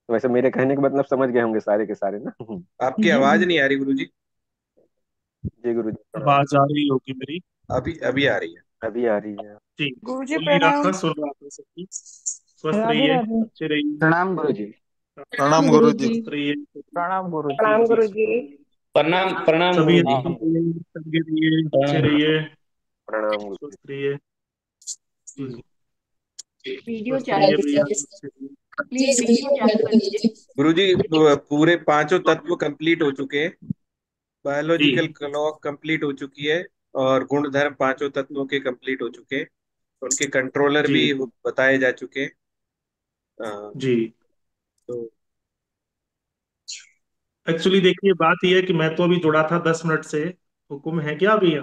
वैसे मेरे कहने का मतलब समझ गए होंगे सारे के सारे ना। आपकी आवाज नहीं आ रही गुरुजी। जी गुरु जी प्रणाम। आवाज आ रही होगी मेरी? अभी अभी आ रही है। अभी आ रही है। ठीक, गुरुजी बोल ही रहा था, प्रणाम। सुन रहा था सभी। स्वस्थ राधे रहिए, राधे। अच्छे रहिए। प्रणाम गुरु जी। प्रणाम गुरु जी। स्वस्थ रहिए। प्रणाम गुरुजी। प्रणाम गुरु जी। प्रणाम प्रणाम सभी गुरु जी। अच्छे रहिए, चंगे रहिए, अच्छे प्रणाम। रहिए, प्रणाम गुरु जी। स्वस्थ रहिए। जी, वीडियो स्वस्थ चालू रहिए भैया, कीजिए। अच्छे रहिए। प्लीज वीडियो चालू कीजिए। गुरुजी पूरे पांचों तत्व कंप्लीट हो चुके हैं। जी बायोलॉजिकल क्लॉक कंप्लीट हो चुकी है। और गुणधर्म पांचों तत्वों के कंप्लीट हो चुके हैं। उनके कंट्रोलर जी भी बताए जा चुके हैं। अ, जी। तो एक्चुअली देखिए, बात यह है कि मैं तो अभी जुड़ा था 10 मिनट से। हुक्म है क्या भैया?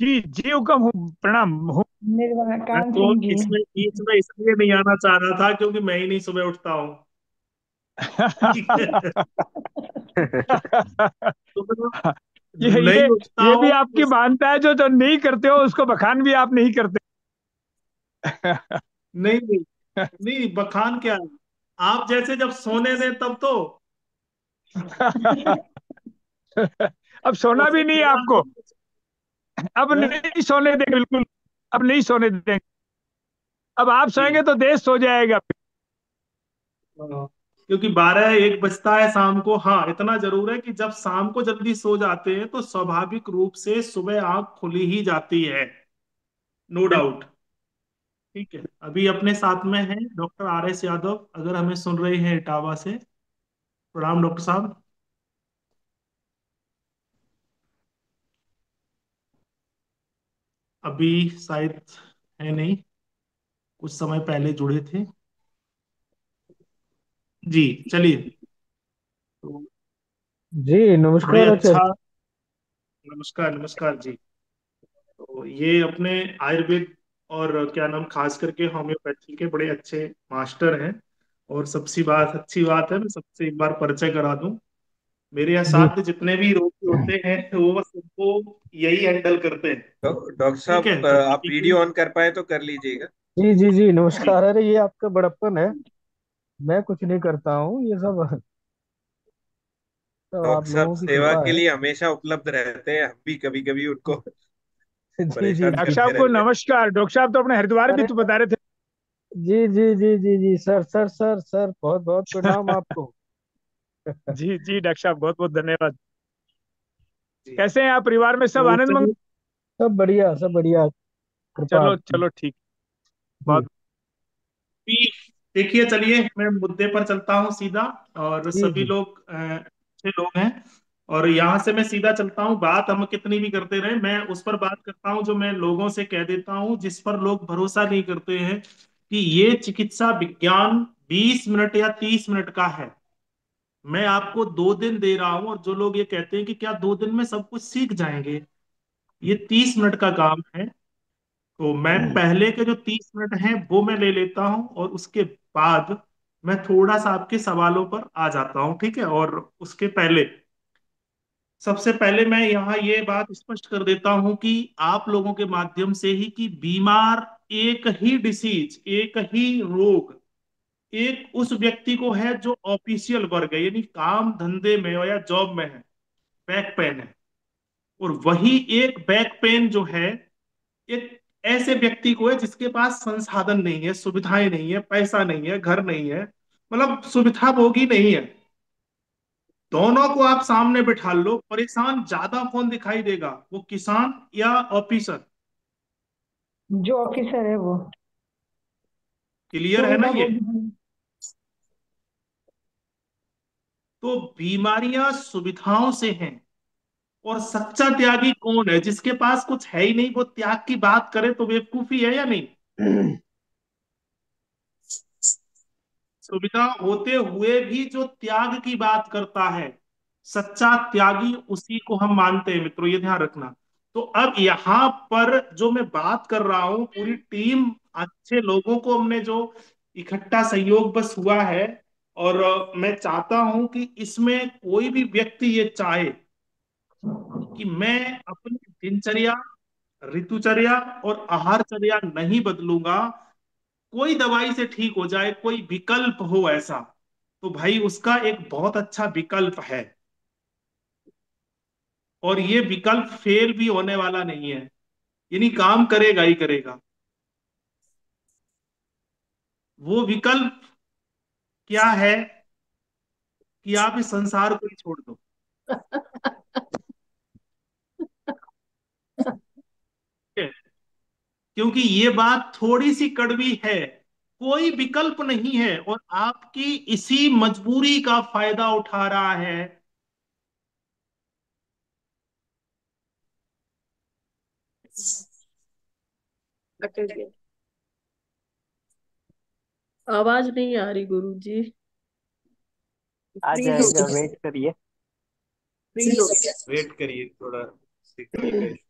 जी जी हुक्म हो, प्रणाम हो। निर्वाण मैं कान तो सिंह जी। इसमें बीच में इसलिए नहीं आना चाह रहा था क्योंकि मैं ही नहीं सुबह उठता हूँ। सुबह ये नहीं ये उठता ये भी हूँ आपकी मानता है, जो जो नहीं करते हो उसको बखान भी आप नहीं करते। नहीं नहीं नहीं, बखान क्या है? आप जैसे जब सोने दें तब तो। अब सोना उसके भी नहीं है बिना आपको। नहीं। अब हैं? नहीं सोने देंगे, बिल्कुल। अब नहीं सोने देंगे। अब आप जी सोएंगे तो देश सो जाएगा। हाँ, क्योंकि 12-1 बजता है शाम को। हाँ, इतना जरूर है कि जब शाम को जल्दी सो जाते हैं तो स्वाभाविक रूप से सुबह आंख खुली ही जाती है। No doubt. ठीक है, अभी अपने साथ में है डॉक्टर RS यादव, अगर हमें सुन रहे हैं इटावा से। प्रणाम डॉक्टर साहब। अभी शायद है नहीं, कुछ समय पहले जुड़े थे। जी चलिए। तो जी बड़े नमस्कार आचार्य। अच्छा। नमस्कार नमस्कार जी। तो ये अपने आयुर्वेद और क्या नाम, खास करके होम्योपैथी के बड़े अच्छे मास्टर हैं। और सबसे बात, अच्छी बात है, मैं सबसे एक बार परिचय करा दूं। मेरे यहाँ जी साथ जितने भी रोगी होते हैं वो सबको यही हैंडल करते हैं। डॉक्टर ठीक साहब है, तो आप ठीक है। वीडियो ऑन कर पाए तो कर लीजिएगा। जी जी जी जी नमस्कार। अरे ये आपका बड़प्पन है। मैं कुछ नहीं करता हूँ ये सब। तो डॉक्टर आप साहब लोगों की सेवा कृपा के है। लिए हमेशा उपलब्ध रहते हैं। हम भी कभी कभी उनको जी जी परेशान डॉक्टर जी। करते साहब को रहते हैं। नमस्कार। डॉक्टर साहब तो अपने हरिद्वार भी अरे तो बता रहे जी जी जी जी जी सर सर सर सर बहुत बहुत प्रणाम थे। आपको। जी जी डॉक्टर साहब, बहुत बहुत धन्यवाद। जी। कैसे हैं आप? परिवार में सब तो आनंद मंगल? चलिए। सब बढ़िया सब बढ़िया। कृपा चलो आपकी। चलो, ठीक। जी बहुत। भी देखिए, चलिए मैं मुद्दे पर चलता हूँ सीधा। और जी सभी जी लोग अच्छे लोग हैं। और यहाँ से मैं सीधा चलता हूँ। बात हम कितनी भी करते रहे, मैं उस पर बात करता हूँ जो मैं लोगों से कह देता हूँ, जिस पर लोग भरोसा नहीं करते हैं कि ये चिकित्सा विज्ञान 20 मिनट या 30 मिनट का है। मैं आपको 2 दिन दे रहा हूँ और जो लोग ये कहते हैं कि क्या 2 दिन में सब कुछ सीख जाएंगे, ये 30 मिनट का काम है। तो मैं पहले के जो 30 मिनट हैं वो मैं ले लेता हूं और उसके बाद मैं थोड़ा सा आपके सवालों पर आ जाता हूं, ठीक है? और उसके पहले, सबसे पहले मैं यहाँ ये बात स्पष्ट कर देता हूं कि आप लोगों के माध्यम से ही, कि बीमार एक ही डिसीज, एक ही रोग, एक उस व्यक्ति को है जो ऑफिशियल वर्ग है, यानी काम धंधे में हो या जॉब में है, बैक पेन है। और वही एक बैक पेन जो है, एक ऐसे व्यक्ति को है जिसके पास संसाधन नहीं है, सुविधाएं नहीं है, पैसा नहीं है, घर नहीं है, मतलब सुविधा भोगी नहीं है। दोनों को आप सामने बिठा लो, परेशान ज्यादा कौन दिखाई देगा, वो किसान या ऑफिसर? जो ऑफिसर है वो क्लियर है ना सुविधा ये? भोगी। तो बीमारियां सुविधाओं से हैं। और सच्चा त्यागी कौन है? जिसके पास कुछ है ही नहीं, वो त्याग की बात करे तो बेवकूफी है या नहीं? सुविधा होते हुए भी जो त्याग की बात करता है, सच्चा त्यागी उसी को हम मानते हैं मित्रों, ये ध्यान रखना। तो अब यहां पर जो मैं बात कर रहा हूं, पूरी टीम, अच्छे लोगों को हमने जो इकट्ठा सहयोग बस हुआ है। और मैं चाहता हूं कि इसमें कोई भी व्यक्ति ये चाहे कि मैं अपनी दिनचर्या, ऋतुचर्या और आहारचर्या नहीं बदलूंगा, कोई दवाई से ठीक हो जाए, कोई विकल्प हो ऐसा, तो भाई उसका एक बहुत अच्छा विकल्प है, और ये विकल्प फेल भी होने वाला नहीं है, यानी काम करेगा ही करेगा। वो विकल्प क्या है? कि आप इस संसार को ही छोड़ दो। ठीक है? क्योंकि ये बात थोड़ी सी कड़वी है, कोई विकल्प नहीं है और आपकी इसी मजबूरी का फायदा उठा रहा है। अटक गया। आवाज नहीं आ रही गुरु जी। आ फ्रीज हो जाएगा, गया। वेट करिए। फ्रीज हो गया। वेट करिए, थोड़ा सिग्नल का issue।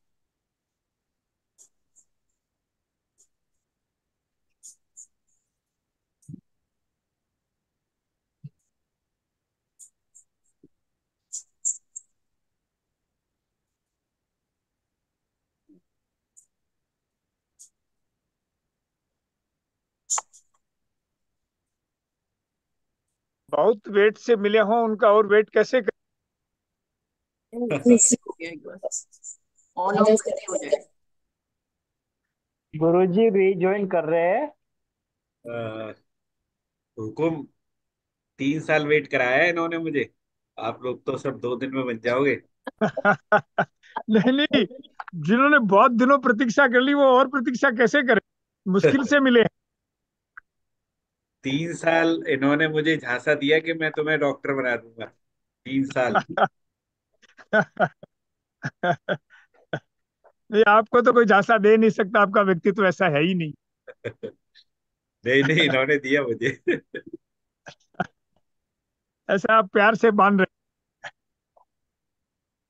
बहुत वेट से मिले हों उनका और वेट कैसे कर। फ्रीज हो गया एक बार। ऑन ऑफ करके हो जाए। गुरुजी रीजॉइन कर रहे हैं। अ, हुकुम, 3 साल वेट कराया है इन्होंने मुझे। आप लोग तो सब 2 दिन में बन जाओगे। नहीं नहीं, जिन्होंने बहुत दिनों प्रतीक्षा कर ली वो और प्रतीक्षा कैसे करें, मुश्किल से मिले 3 साल इन्होंने मुझे झांसा दिया कि मैं तुम्हें डॉक्टर बना दूंगा। 3 साल। हैं। नहीं, आपको तो कोई झांसा दे नहीं सकता, आपका व्यक्तित्व ऐसा है ही नहीं। नहीं नहीं, इन्होंने दिया मुझे। ऐसा आप प्यार से बांध रहे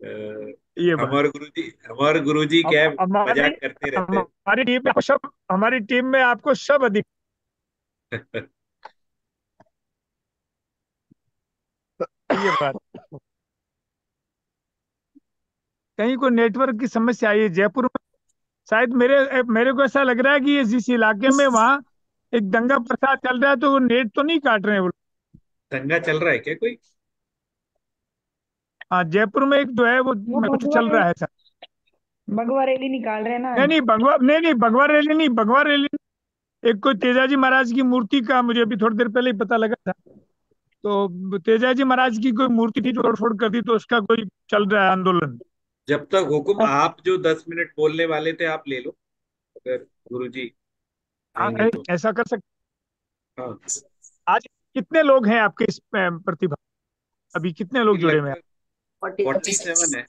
अ, हैं, ये बात। हमारे गुरुजी हम क्या है, हमारी मजाक करते रहते हैं। हमारी टीम में आपको सब हमारी टीम में आपको सब अधिक, ये बात। कहीं कोई नेटवर्क की समस्या आई है जयपुर में, शायद मेरे मेरे को ऐसा लग रहा है कि ये जिस इलाके में वहाँ एक दंगा फसाद चल रहा है तो वो नेट तो नहीं काट रहे हैं वो लोग। दंगा चल रहा है क्या कोई? हाँ, जयपुर में एक जो है वो वो कुछ चल रहा है सर। भगवा रैली निकाल रहे हैं ना नहीं आज। नहीं भगवा, नहीं नहीं भगवा रैली नहीं, भगवा रैली नहीं। एक कोई तेजाजी महाराज की मूर्ति का मुझे अभी थोड़ी देर पहले ही पता लगा था। तो तेजाजी महाराज की कोई मूर्ति थी तोड़ फोड़ कर दी, तो उसका कोई चल रहा है आंदोलन। जब तक हुकुम, आप जो 10 मिनट बोलने वाले थे आप ले लो, अगर गुरुजी हाँ, आएंगे तो। ऐसा कर सकते। हाँ, आज कितने लोग हैं आपके इस प्रतिभा, अभी कितने लोग जुड़े हुए हैं? लगभग 47 है,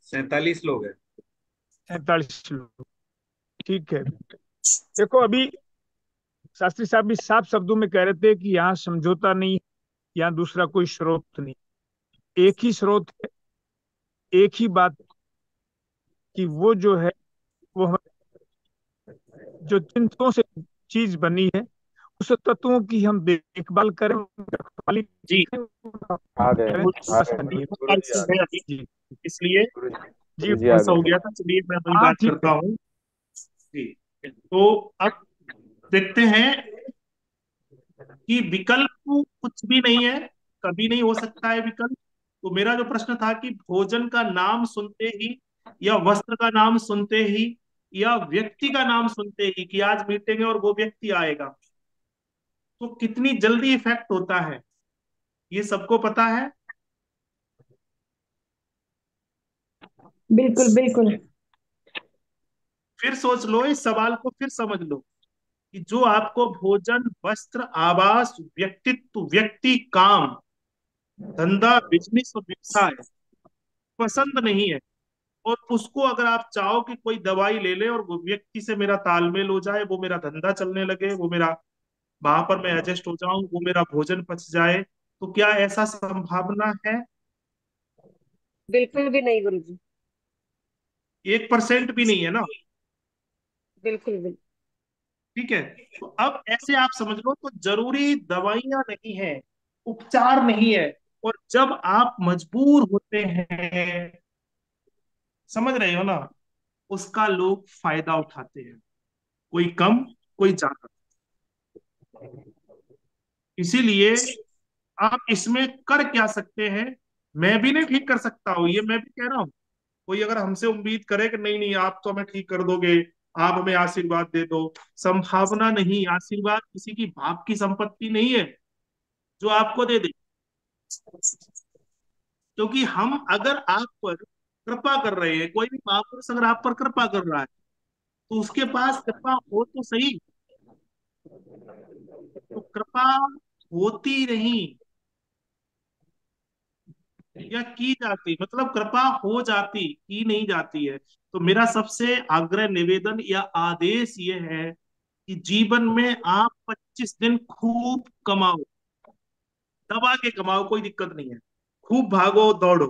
47 लोग हैं। 47 लोग, ठीक है। देखो अभी शास्त्री साहब भी साफ शब्दों में कह रहे थे कि यहाँ समझौता नहीं, यहाँ दूसरा कोई स्रोत नहीं, एक ही स्रोत है, एक ही बात, कि वो जो है वो जो तत्वों से चीज बनी है, उस तत्वों की हम देखभाल करें, रखवाली जी, आ गए करें, आ बस गए करनी है। गुरु जी आ गए। है अभी, जी इसलिए गुरु जी गुरु जी आ ऐसा गए। हो गया था। चलिए मैं वही हाँ बात ठीक करता है। हूँ। जी, तो अब देखते हैं कि विकल्प कुछ भी नहीं है, कभी नहीं हो सकता है विकल्प। तो मेरा जो प्रश्न था कि भोजन का नाम सुनते ही, या वस्त्र का नाम सुनते ही, या व्यक्ति का नाम सुनते ही कि आज मीटिंग है और वो व्यक्ति आएगा, तो कितनी जल्दी इफेक्ट होता है, ये सबको पता है। बिल्कुल बिल्कुल। फिर सोच लो, इस सवाल को फिर समझ लो कि जो आपको भोजन, वस्त्र, आवास, व्यक्तित्व, व्यक्ति, काम, धंधा, बिजनेस और व्यवसाय पसंद नहीं है, और उसको अगर आप चाहो कि कोई दवाई ले ले और वो व्यक्ति से मेरा तालमेल हो जाए, वो मेरा धंधा चलने लगे, वो मेरा वहां पर मैं एडजस्ट हो जाऊं, वो मेरा भोजन पच जाए, तो क्या ऐसा संभावना है? बिल्कुल भी नहीं गुरुजी। 1% भी नहीं है ना। बिल्कुल भी। ठीक है, तो अब ऐसे आप समझ लो, तो जरूरी दवाइयां नहीं है, उपचार नहीं है, और जब आप मजबूर होते हैं, समझ रहे हो ना, उसका लोग फायदा उठाते हैं, कोई कम कोई ज्यादा। इसीलिए आप इसमें कर क्या सकते हैं, मैं भी नहीं ठीक कर सकता हूं, ये मैं भी कह रहा हूं। कोई अगर हमसे उम्मीद करे कि नहीं नहीं आप तो हमें ठीक कर दोगे, आप हमें आशीर्वाद दे दो, संभावना नहीं। आशीर्वाद किसी की बाप की संपत्ति नहीं है जो आपको दे दे। क्योंकि हम अगर आप पर कृपा कर रहे हैं, कोई भी महापुरुष अगर आप पर कृपा कर रहा है, तो उसके पास कृपा हो तो सही। तो कृपा होती नहीं या की जाती, मतलब कृपा हो जाती, की नहीं जाती है। तो मेरा सबसे आग्रह, निवेदन या आदेश ये है कि जीवन में आप 25 दिन खूब कमाओ, दबा के कमाओ, कोई दिक्कत नहीं है। खूब भागो दौड़ो।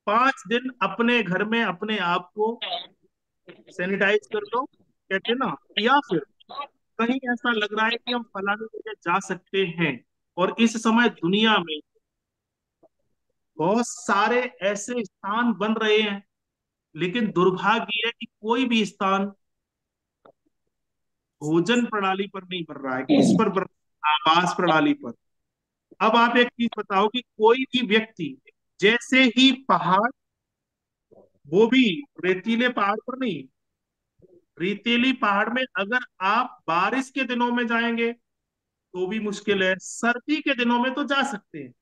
5 दिन अपने घर में अपने आप को सैनिटाइज कर लो, कहते हैं ना। या फिर कहीं ऐसा लग रहा है कि हम फलाने जगह जा सकते हैं, और इस समय दुनिया में बहुत सारे ऐसे स्थान बन रहे हैं, लेकिन दुर्भाग्य है कि कोई भी स्थान भोजन प्रणाली पर नहीं बन रहा है। किस पर बन रहा है? आवास प्रणाली पर। अब आप एक चीज बताओ कि कोई भी व्यक्ति जैसे ही पहाड़, वो भी रेतीले पहाड़ पर नहीं, रेतीली पहाड़ में अगर आप बारिश के दिनों में जाएंगे तो भी मुश्किल है, सर्दी के दिनों में तो जा सकते हैं।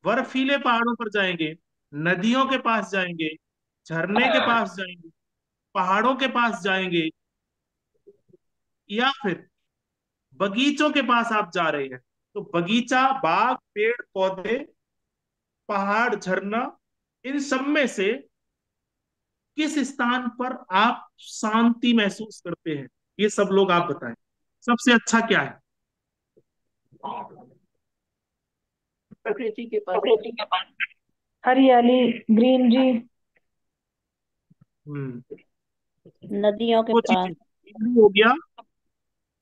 बर्फीले पहाड़ों पर जाएंगे, नदियों के पास जाएंगे, झरने के पास जाएंगे, पहाड़ों के पास जाएंगे, या फिर बगीचों के पास आप जा रहे हैं, तो बगीचा, बाग, पेड़ पौधे, पहाड़, झरना, इन सब में से किस स्थान पर आप शांति महसूस करते हैं? ये सब लोग आप बताएं, सबसे अच्छा क्या है? प्रकृति के पास। हरियाली, ग्रीनरी। हम्म नदियों के वो चीजें, पास। हो गया,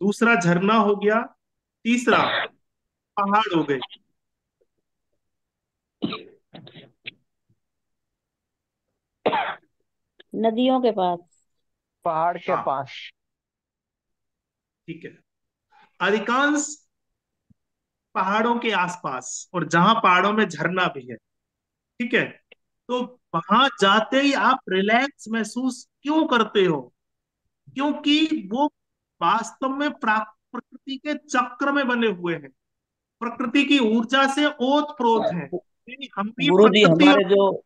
दूसरा झरना हो गया, तीसरा पहाड़ हो गए। नदियों के पास। पहाड़ के हाँ, पास। ठीक है। अधिकांश पहाड़ों के आसपास, और जहां पहाड़ों में झरना भी है, ठीक है, तो वहां जाते ही आप रिलैक्स महसूस क्यों करते हो? क्योंकि वो वास्तव में प्रकृति के चक्र में बने हुए हैं, प्रकृति की ऊर्जा से ओत प्रोत हैं। हम भी गुरु जी, प्रकृति और हमारे जो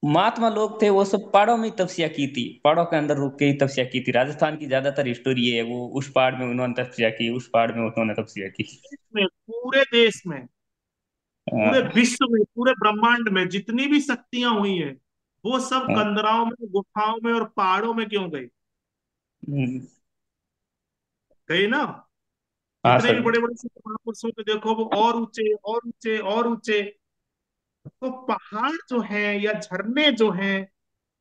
महात्मा लोग थे वो सब पहाड़ों में ही तपस्या की थी, पहाड़ों के अंदर रुक के ही तपस्या की थी। राजस्थान की ज्यादातर हिस्टोरी है, वो उस पहाड़ में उन्होंने तपस्या की, उस पहाड़ में उन्होंने तपस्या की। देश में, पूरे देश में, पूरे हाँ, विश्व में, पूरे ब्रह्मांड में जितनी भी शक्तियां हुई हैं, वो सब हाँ, कंदराओं में, गुफाओं में और पहाड़ों में क्यों गई? हम्म, गई ना। हाँ जितने भी सर। बड़े बड़े महापुरुषों को देखो, वो और ऊंचे और ऊंचे और ऊंचे। तो पहाड़ जो है या झरने जो हैं,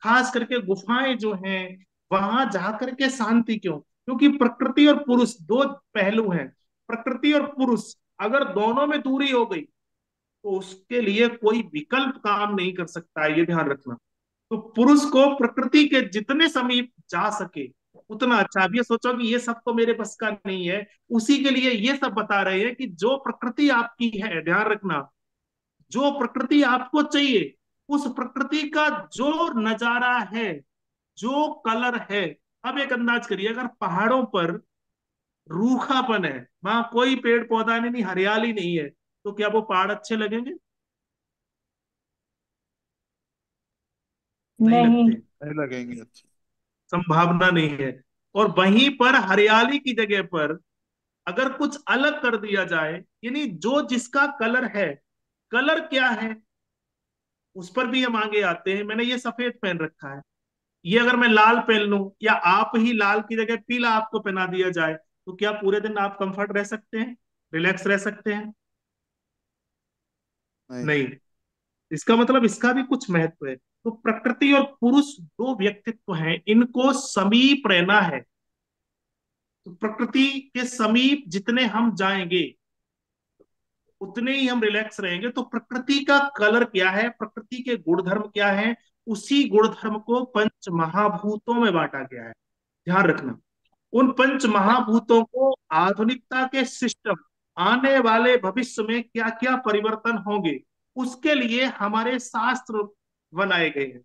खास करके गुफाएं जो हैं, वहां जाकर के शांति क्यों? क्योंकि प्रकृति और पुरुष दो पहलू हैं। प्रकृति और पुरुष अगर दोनों में दूरी हो गई, तो उसके लिए कोई विकल्प काम नहीं कर सकता है, ये ध्यान रखना। तो पुरुष को प्रकृति के जितने समीप जा सके उतना अच्छा। अब ये सोचो कि ये सब तो मेरे बस का नहीं है, उसी के लिए ये सब बता रहे हैं कि जो प्रकृति आपकी है, ध्यान रखना, जो प्रकृति आपको चाहिए, उस प्रकृति का जो नजारा है, जो कलर है। अब एक अंदाज करिए, अगर पहाड़ों पर रूखापन है, वहां कोई पेड़ पौधा नहीं, हरियाली नहीं है, तो क्या वो पहाड़ अच्छे लगेंगे? नहीं नहीं। लगते। नहीं लगेंगे अच्छे। संभावना नहीं है। और वहीं पर हरियाली की जगह पर अगर कुछ अलग कर दिया जाए, यानी जो जिसका कलर है, कलर क्या है उस पर भी हम आगे आते हैं। मैंने ये सफेद पहन रखा है, ये अगर मैं लाल पहन लूं, या आप ही लाल की जगह पीला आपको पहना दिया जाए, तो क्या पूरे दिन आप कंफर्ट रह सकते हैं, रिलैक्स रह सकते हैं? नहीं। नहीं। इसका मतलब इसका भी कुछ महत्व है। तो प्रकृति और पुरुष दो व्यक्तित्व हैं, इनको समीप रहना है। तो प्रकृति के समीप जितने हम जाएंगे उतने ही हम रिलैक्स रहेंगे। तो प्रकृति का कलर क्या है, प्रकृति के गुणधर्म क्या है, उसी गुणधर्म को पंच महाभूतों में बांटा गया है, ध्यान रखना। उन पंच महाभूतों को आधुनिकता के सिस्टम, आने वाले भविष्य में क्या क्या परिवर्तन होंगे, उसके लिए हमारे शास्त्र बनाए गए हैं।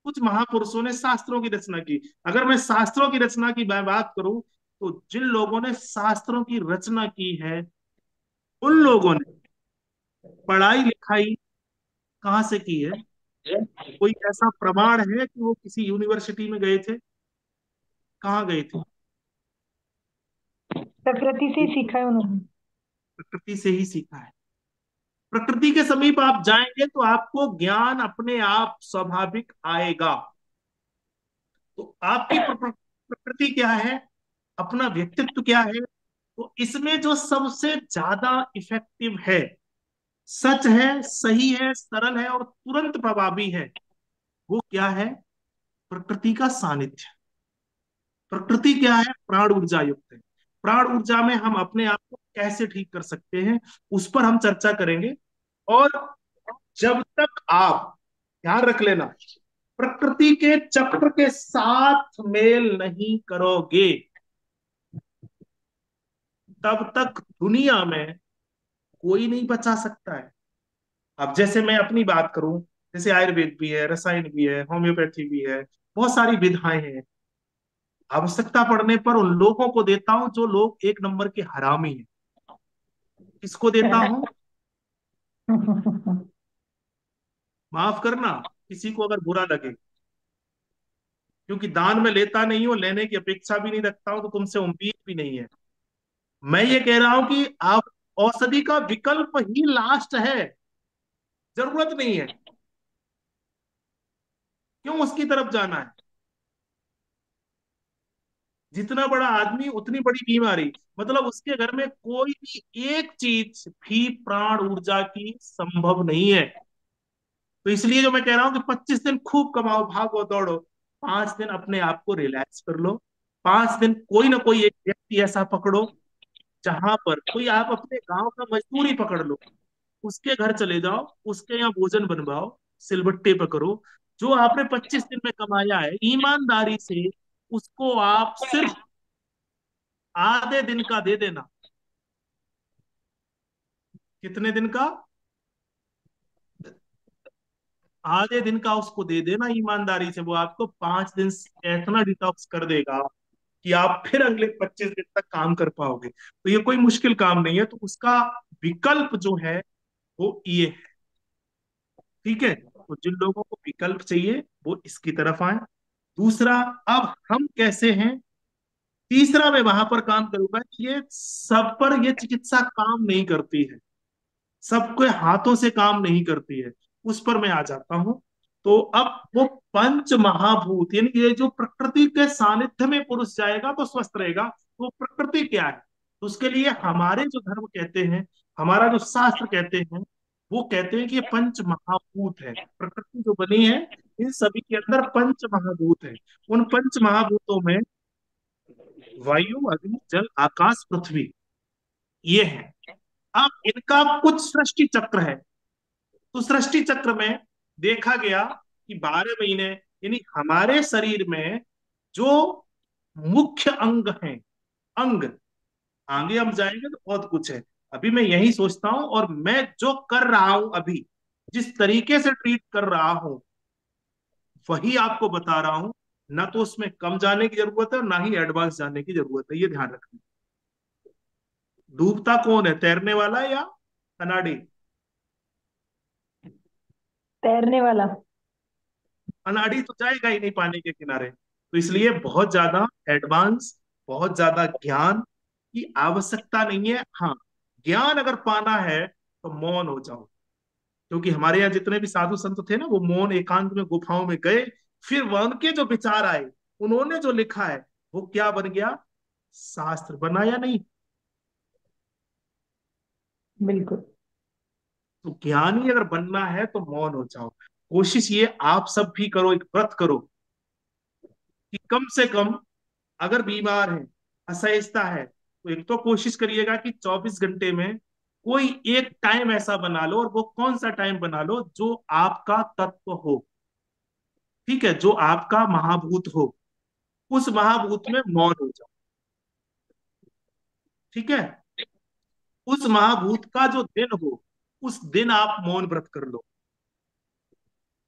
कुछ महापुरुषों ने शास्त्रों की रचना की। अगर मैं शास्त्रों की रचना की बात करूं, तो जिन लोगों ने शास्त्रों की रचना की है, उन लोगों ने पढ़ाई लिखाई कहाँ से की है? कोई ऐसा प्रमाण है कि वो किसी यूनिवर्सिटी में गए थे? कहाँ गए थे? प्रकृति से सीखा है उन्होंने। प्रकृति से ही सीखा है। प्रकृति के समीप आप जाएंगे तो आपको ज्ञान अपने आप स्वाभाविक आएगा। तो आपकी प्रकृति क्या है, अपना व्यक्तित्व क्या है, तो इसमें जो सबसे ज्यादा इफेक्टिव है, सच है, सही है, सरल है और तुरंत प्रभावी है, वो क्या है? प्रकृति का सानिध्य। प्रकृति क्या है? प्राण ऊर्जा युक्त है। प्राण ऊर्जा में हम अपने आप को कैसे ठीक कर सकते हैं, उस पर हम चर्चा करेंगे। और जब तक आप, ध्यान रख लेना, प्रकृति के चक्र के साथ मेल नहीं करोगे, तब तक दुनिया में कोई नहीं बचा सकता है। अब जैसे मैं अपनी बात करूं, जैसे आयुर्वेद भी है, रसायन भी है, होम्योपैथी भी है, बहुत सारी विधाएं हैं। आवश्यकता पड़ने पर उन लोगों को देता हूं जो लोग एक नंबर के हरामी हैं। किसको देता हूं? माफ करना किसी को अगर बुरा लगे, क्योंकि दान में लेता नहीं हूं, लेने की अपेक्षा भी नहीं रखता हूं, तो तुमसे उम्मीद भी नहीं है। मैं ये कह रहा हूं कि आप, औषधि का विकल्प ही लास्ट है, जरूरत नहीं है। क्यों उसकी तरफ जाना है? जितना बड़ा आदमी उतनी बड़ी बीमारी, मतलब उसके घर में कोई भी एक चीज भी प्राण ऊर्जा की संभव नहीं है। तो इसलिए जो मैं कह रहा हूं कि 25 दिन खूब कमाओ, भागो दौड़ो, 5 दिन अपने आप को रिलैक्स कर लो। 5 दिन कोई ना कोई एक व्यक्ति ऐसा पकड़ो, जहां पर कोई, आप अपने गांव का मजदूर ही पकड़ लो, उसके घर चले जाओ, उसके यहाँ भोजन बनवाओ, सिलबट्टे पे करो। जो आपने 25 दिन में कमाया है, ईमानदारी से उसको आप सिर्फ आधे दिन का दे देना। कितने दिन का? आधे दिन का उसको दे देना ईमानदारी से। वो आपको 5 दिन इतना डिटॉक्स कर देगा कि आप फिर अगले 25 दिन तक काम कर पाओगे। तो ये कोई मुश्किल काम नहीं है। तो उसका विकल्प जो है वो ये है। ठीक है, तो जिन लोगों को विकल्प चाहिए वो इसकी तरफ आए। दूसरा, अब हम कैसे हैं? तीसरा, मैं वहां पर काम करूंगा कि ये सब पर ये चिकित्सा काम नहीं करती है, सबके हाथों से काम नहीं करती है, उस पर मैं आ जाता हूं। तो अब वो पंच महाभूत, यानी ये जो प्रकृति के सानिध्य में पुरुष जाएगा तो स्वस्थ रहेगा। तो प्रकृति क्या है? तो उसके लिए हमारे जो धर्म कहते हैं, हमारा जो शास्त्र कहते हैं, वो कहते हैं कि ये पंच महाभूत है। प्रकृति जो बनी है, इन सभी के अंदर पंच महाभूत है। उन पंच महाभूतों में वायु, अग्नि, जल, आकाश, पृथ्वी, ये है। अब इनका कुछ सृष्टि चक्र है। तो सृष्टि चक्र में देखा गया कि 12 महीने, यानी हमारे शरीर में जो मुख्य अंग हैं, अंग, आगे हम जाएंगे तो बहुत कुछ है। अभी मैं यही सोचता हूं, और मैं जो कर रहा हूं अभी, जिस तरीके से ट्रीट कर रहा हूं, वही आपको बता रहा हूं। ना तो उसमें कम जाने की जरूरत है और ना ही एडवांस जाने की जरूरत है, ये ध्यान रखना। डूबता कौन है, तैरने वाला या कनाडी? तैरने वाला। अनाड़ी तो जाएगा ही नहीं पानी के किनारे। तो इसलिए बहुत ज्यादा एडवांस, बहुत ज्यादा ज्ञान की आवश्यकता नहीं है। हाँ, ज्ञान अगर पाना है तो मौन हो जाओ। क्योंकि हमारे यहाँ जितने भी साधु संत थे ना, वो मौन एकांत में गुफाओं में गए, फिर वह उनके जो विचार आए, उन्होंने जो लिखा है, वो क्या बन गया? शास्त्र बनाया नहीं। बिल्कुल। तो ज्ञानी अगर बनना है तो मौन हो जाओ। कोशिश ये आप सब भी करो, एक व्रत करो कि कम से कम, अगर बीमार है, असहजता है, तो एक तो कोशिश करिएगा कि 24 घंटे में कोई एक टाइम ऐसा बना लो। और वो कौन सा टाइम बना लो? जो आपका तत्व हो, ठीक है, जो आपका महाभूत हो, उस महाभूत में मौन हो जाओ। ठीक है। उस महाभूत का जो दिन हो, उस दिन आप मौन व्रत कर लो।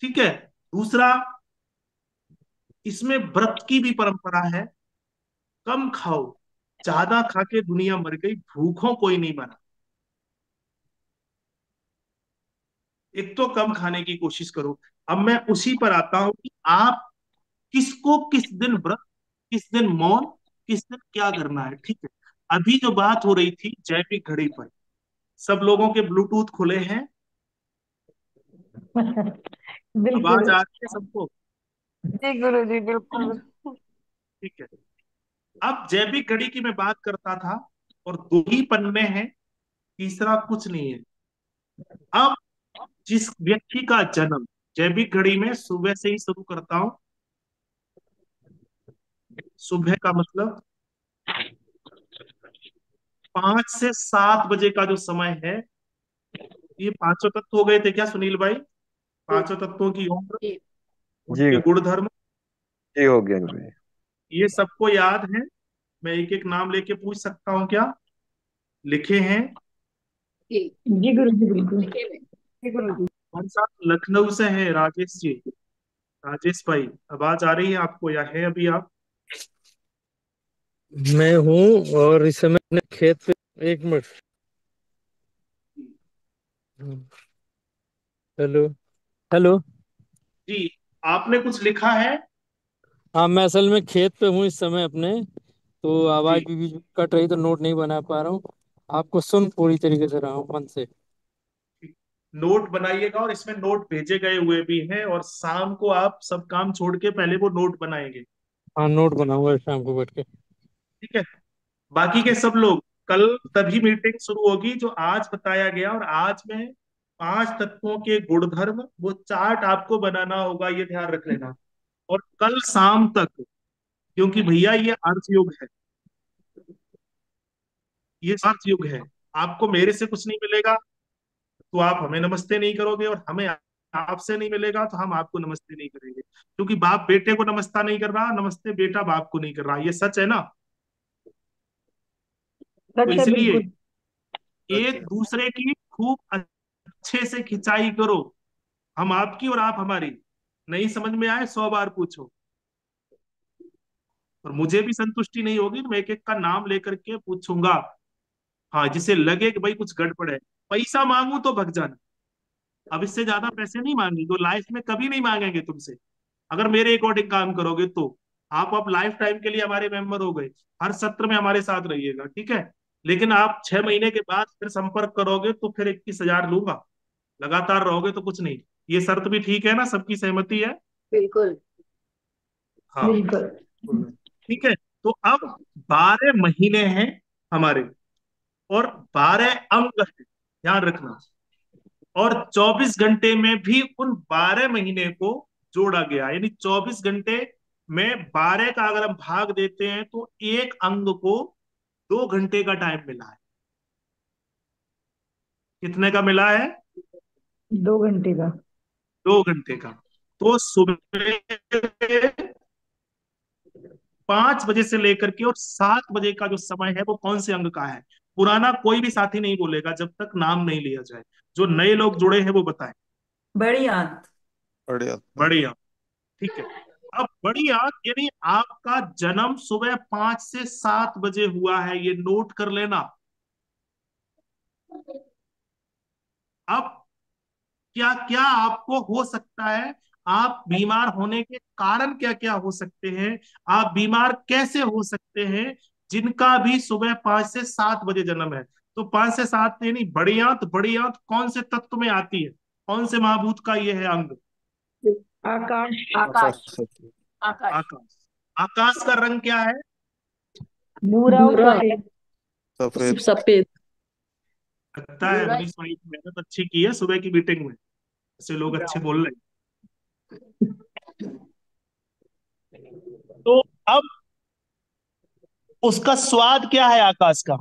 ठीक है। दूसरा, इसमें व्रत की भी परंपरा है। कम खाओ, ज्यादा खा के दुनिया मर गई, भूखों कोई नहीं मरा। एक तो कम खाने की कोशिश करो। अब मैं उसी पर आता हूं कि आप किसको किस दिन व्रत, किस दिन मौन, किस दिन क्या करना है। ठीक है। अभी जो बात हो रही थी जैविक घड़ी पर, सब लोगों के ब्लूटूथ खुले हैं, बिल्कुल। आवाज आ रही है सबको? जी गुरु जी, बिल्कुल बिल्कुल। ठीक है। अब जैविक घड़ी की मैं बात करता था, और दो ही पन्ने हैं, तीसरा कुछ नहीं है। अब जिस व्यक्ति का जन्म, जैविक घड़ी में सुबह से ही शुरू करता हूं। सुबह का मतलब 5 से 7 बजे का जो समय है, ये पांचों तत्व हो गए थे क्या सुनील भाई? जी पांचों तत्वों की उम्र, जी जी उनके गुण धर्म, जी हो गया गुरु जी। ये सबको याद है? मैं एक एक नाम लेके पूछ सकता हूँ क्या? लिखे हैं? जी। जी गुरु जी, बिल्कुल। लिखे में। जी गुरु जी। कौन सा लखनऊ से है? राजेश जी, राजेश भाई, आवाज आ रही है आपको या है अभी आप? मैं हूँ और इस समय अपने खेत पे। एक मिनट। हेलो। हेलो। जी, आपने कुछ लिखा है? हाँ, मैं असल में खेत पे हूँ इस समय अपने, तो आवाज जी, भी बीच में कट रही तो नोट नहीं बना पा रहा हूँ। आपको सुन पूरी तरीके से रहा हूँ मन से। नोट बनाइएगा, और इसमें नोट भेजे गए हुए भी हैं, और शाम को आप सब काम छोड़ के पहले वो नोट बनाएंगे। हाँ, नोट बनाऊंगा शाम को बैठ के। ठीक है। बाकी के सब लोग, कल तभी मीटिंग शुरू होगी जो आज बताया गया, और आज में 5 तत्वों के गुणधर्म, वो चार्ट आपको बनाना होगा, ये ध्यान रख लेना। और कल शाम तक, क्योंकि भैया ये अर्थ युग है, ये अर्थ युग है, आपको मेरे से कुछ नहीं मिलेगा तो आप हमें नमस्ते नहीं करोगे, और हमें आपसे नहीं मिलेगा तो हम आपको नमस्ते नहीं करेंगे, क्योंकि बाप बेटे को नमस्ता नहीं कर रहा, नमस्ते बेटा बाप को नहीं कर रहा। ये सच है ना? तो सच है, इसलिए बिल्कुल। एक दूसरे की खूब अच्छे से खिंचाई करो, हम आपकी और आप हमारी। नहीं समझ में आए 100 बार पूछो, और मुझे भी संतुष्टि नहीं होगी तो मैं एक एक का नाम लेकर के पूछूंगा। हाँ, जिसे लगे कि भाई कुछ गड़बड़ है, पैसा मांगू तो भग जाना। अब इससे ज्यादा पैसे नहीं मांगे तो लाइफ में कभी नहीं मांगेंगे तुमसे, अगर मेरे अकॉर्डिंग काम करोगे तो। आप अब लाइफ टाइम के लिए हमारे मेंबर हो गए, हर सत्र में हमारे साथ रहिएगा, ठीक है। लेकिन आप 6 महीने के बाद फिर संपर्क करोगे तो फिर 21,000 लूंगा। लगातार रहोगे तो कुछ नहीं। ये शर्त भी ठीक है ना? सबकी सहमति है? बिल्कुल। हाँ, बिल्कुल। ठीक है। तो अब 12 महीने हैं हमारे, और 12 अंग हैं, ध्यान रखना। और 24 घंटे में भी उन 12 महीने को जोड़ा गया, यानी 24 घंटे में 12 का अगर हम भाग देते हैं तो एक अंग को 2 घंटे का टाइम मिला है। कितने का मिला है? 2 घंटे का। 2 घंटे का। तो सुबह 5 बजे से लेकर के और 7 बजे का जो समय है वो कौन से अंग का है? पुराना कोई भी साथी नहीं बोलेगा जब तक नाम नहीं लिया जाए। जो नए लोग जुड़े हैं वो बताएं। बड़ी आंत। बढ़िया। बढ़िया। ठीक है। अब बड़ी आंख यानी आपका जन्म सुबह 5 से 7 बजे हुआ है, ये नोट कर लेना। अब क्या क्या आपको हो सकता है, आप बीमार होने के कारण क्या क्या हो सकते हैं, आप बीमार कैसे हो सकते हैं, जिनका भी सुबह 5 से 7 बजे जन्म है। तो 5 से 7 यानी बड़ी आंत कौन से तत्व में आती है? कौन से महाभूत का ये है अंग? आकाश। आकाश। आकाश। आकाश। आकाश। आकाश का रंग क्या है? भूरा और भूरा। सफेद। सफेद। सफेद। लगता है भूरा। मनीष भाई की मेहनत अच्छी की है सुबह की मीटिंग में, ऐसे लोग अच्छे बोल रहे हैं। तो अब उसका स्वाद क्या है आकाश का?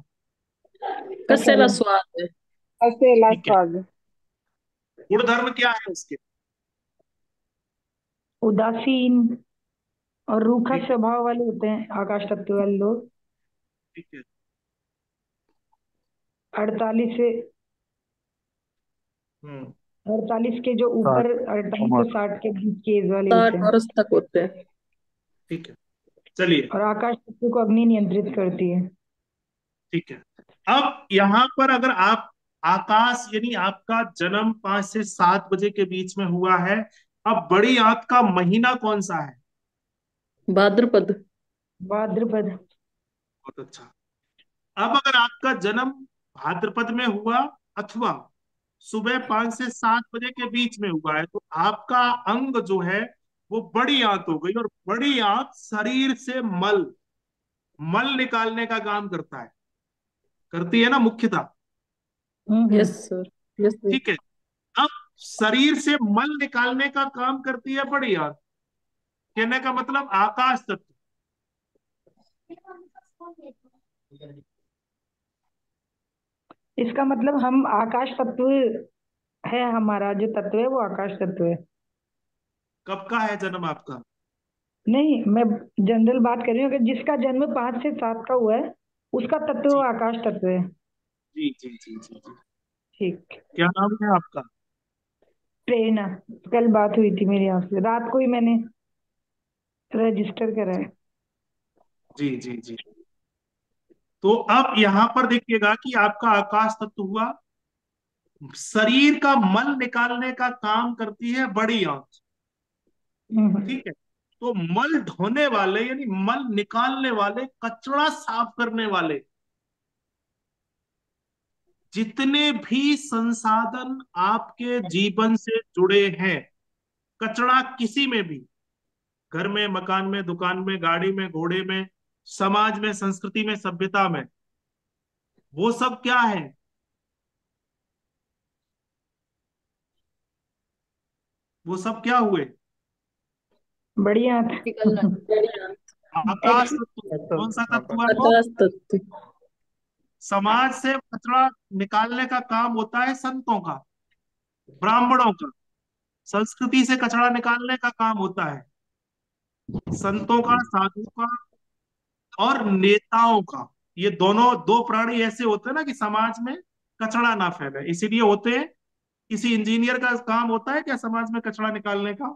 कसेला स्वाद है। अकेला ठीक है। स्वाद। गुणधर्म क्या है उसके? उदासीन और रूखा ठीक। स्वभाव वाले होते हैं आकाश तत्व वाले लोग। ठीक है। 48 से हम्म 48 के जो ऊपर 48 से 60 के बीच के एज वाले होते 60 हैं। वर्ष तक होते हैं। ठीक है, चलिए, और आकाश तत्व को अग्नि नियंत्रित करती है। ठीक है। अब यहां पर अगर आप आकाश यानी आपका जन्म 5 से 7 बजे के बीच में हुआ है, अब बड़ी आंत का महीना कौन सा है? भाद्रपद। भाद्रपद। बहुत अच्छा। अब अगर आपका जन्म भाद्रपद में हुआ अथवा सुबह 5 से 7 बजे के बीच में हुआ है, तो आपका अंग जो है वो बड़ी आंत हो गई। और बड़ी आंत शरीर से मल मल निकालने का काम करता है, करती है ना मुख्यतः। Yes sir. Yes sir. ठीक है। अब शरीर से मल निकालने का काम करती है बड़ी आंत, कहने का मतलब आकाश तत्व। इसका मतलब हम आकाश तत्व है, हमारा जो तत्व है वो आकाश तत्व है। कब का है जन्म आपका? नहीं, मैं जनरल बात कर रही हूँ। अगर जिसका जन्म 5 से 7 का हुआ है उसका तत्व वो जी आकाश तत्व है। जी जी जी जी जी। ठीक। क्या नाम है आपका? प्रेरणा। कल बात हुई थी मेरी आपसे, रात को ही मैंने रजिस्टर करा है। जी जी जी। तो अब यहां पर देखिएगा कि आपका आकाश तत्व हुआ, शरीर का मल निकालने का काम करती है बड़ी आंत। हम्म। ठीक है। तो मल ढोने वाले यानी मल निकालने वाले, कचरा साफ करने वाले जितने भी संसाधन आपके जीवन से जुड़े हैं, कचरा किसी में भी, घर में, मकान में, दुकान में, गाड़ी में, घोड़े में, समाज में, संस्कृति में, सभ्यता में, वो सब क्या है? वो सब क्या हुए? बढ़िया। निकलना। आकाश एक्स। तत्व। कौन सा तत्व है वो? आकाश तत्व। समाज से कचरा निकालने का काम होता है संतों का, ब्राह्मणों का। संस्कृति से कचरा निकालने का काम होता है संतों का, साधुओं का और नेताओं का। ये दोनों दो प्राणी ऐसे होते हैं ना कि समाज में कचरा ना फैले, इसीलिए होते हैं। किसी इंजीनियर का काम होता है क्या समाज में कचरा निकालने का?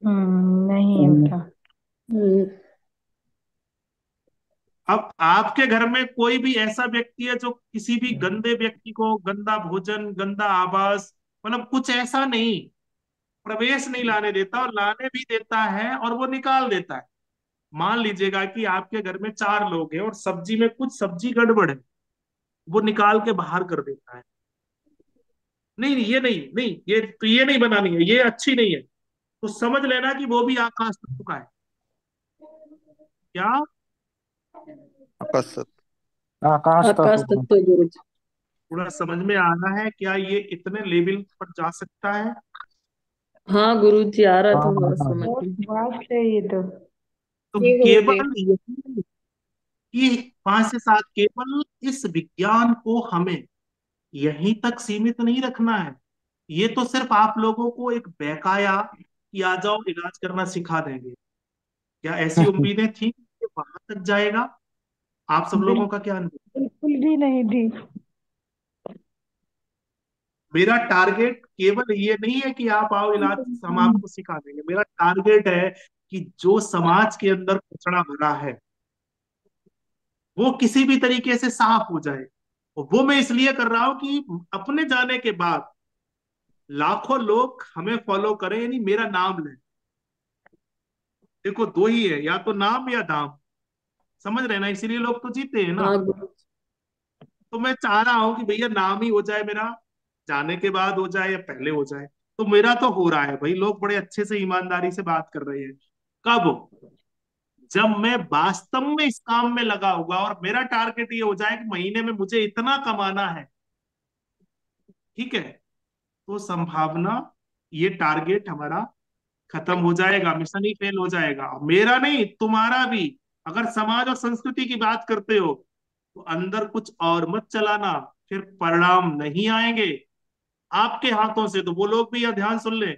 नहीं होता। हम्म, अब आपके घर में कोई भी ऐसा व्यक्ति है जो किसी भी गंदे व्यक्ति को गंदा भोजन, गंदा आवास, मतलब कुछ ऐसा नहीं, प्रवेश नहीं लाने देता, और लाने भी देता है और वो निकाल देता है। मान लीजिएगा कि आपके घर में 4 लोग हैं और सब्जी में कुछ सब्जी गड़बड़ है, वो निकाल के बाहर कर देता है। नहीं नहीं, ये नहीं नहीं, ये तो ये नहीं बनानी है, ये अच्छी नहीं है, तो समझ लेना कि वो भी आकाश तत्व का है। क्या? आकाश आकाश आकाश तत्व। तत्व गुरु जी। थोड़ा समझ में आना है क्या? ये इतने लेवल पर जा सकता है? हाँ गुरु जी, आ रहा हाँ था थोड़ा हाँ। समझ बहुत में। वास्ट है ये तो। तो जी गुरु जी। केवल यही कि 5 से 7, केवल इस विज्ञान को हमें यहीं तक सीमित नहीं रखना है। ये तो सिर्फ आप लोगों को एक बहकाया कि आ जाओ इलाज करना सिखा देंगे, क्या ऐसी उम्मीदें थी कि वहां तक जाएगा? आप सब लोगों का क्या अनुभव? बिल्कुल भी नहीं थी। मेरा टारगेट केवल ये नहीं है कि आप आओ इलाज हम आपको सिखा देंगे। मेरा टारगेट है कि जो समाज के अंदर कचरा भरा है वो किसी भी तरीके से साफ हो जाए। और वो मैं इसलिए कर रहा हूं कि अपने जाने के बाद लाखों लोग हमें फॉलो करें, यानी मेरा नाम लें। देखो, दो ही है, या तो नाम या दाम, समझ रहे हैं ना? इसीलिए लोग तो जीते हैं ना। हाँ गुरु तो मैं चाह रहा हूं कि भैया नाम ही हो जाए मेरा, जाने के बाद हो जाए या पहले हो जाए। तो मेरा तो हो रहा है भाई, लोग बड़े अच्छे से ईमानदारी से बात कर रहे हैं। कब? जब मैं वास्तव में इस काम में लगा होगा और मेरा टारगेट ये हो जाए कि महीने में मुझे इतना कमाना है। ठीक है। तो संभावना, ये टारगेट हमारा खत्म हो जाएगा, मिशन ही फेल हो जाएगा, मेरा नहीं तुम्हारा भी। अगर समाज और संस्कृति की बात करते हो तो अंदर कुछ और मत चलाना, फिर परिणाम नहीं आएंगे आपके हाथों से। तो वो लोग भी यह ध्यान सुन ले।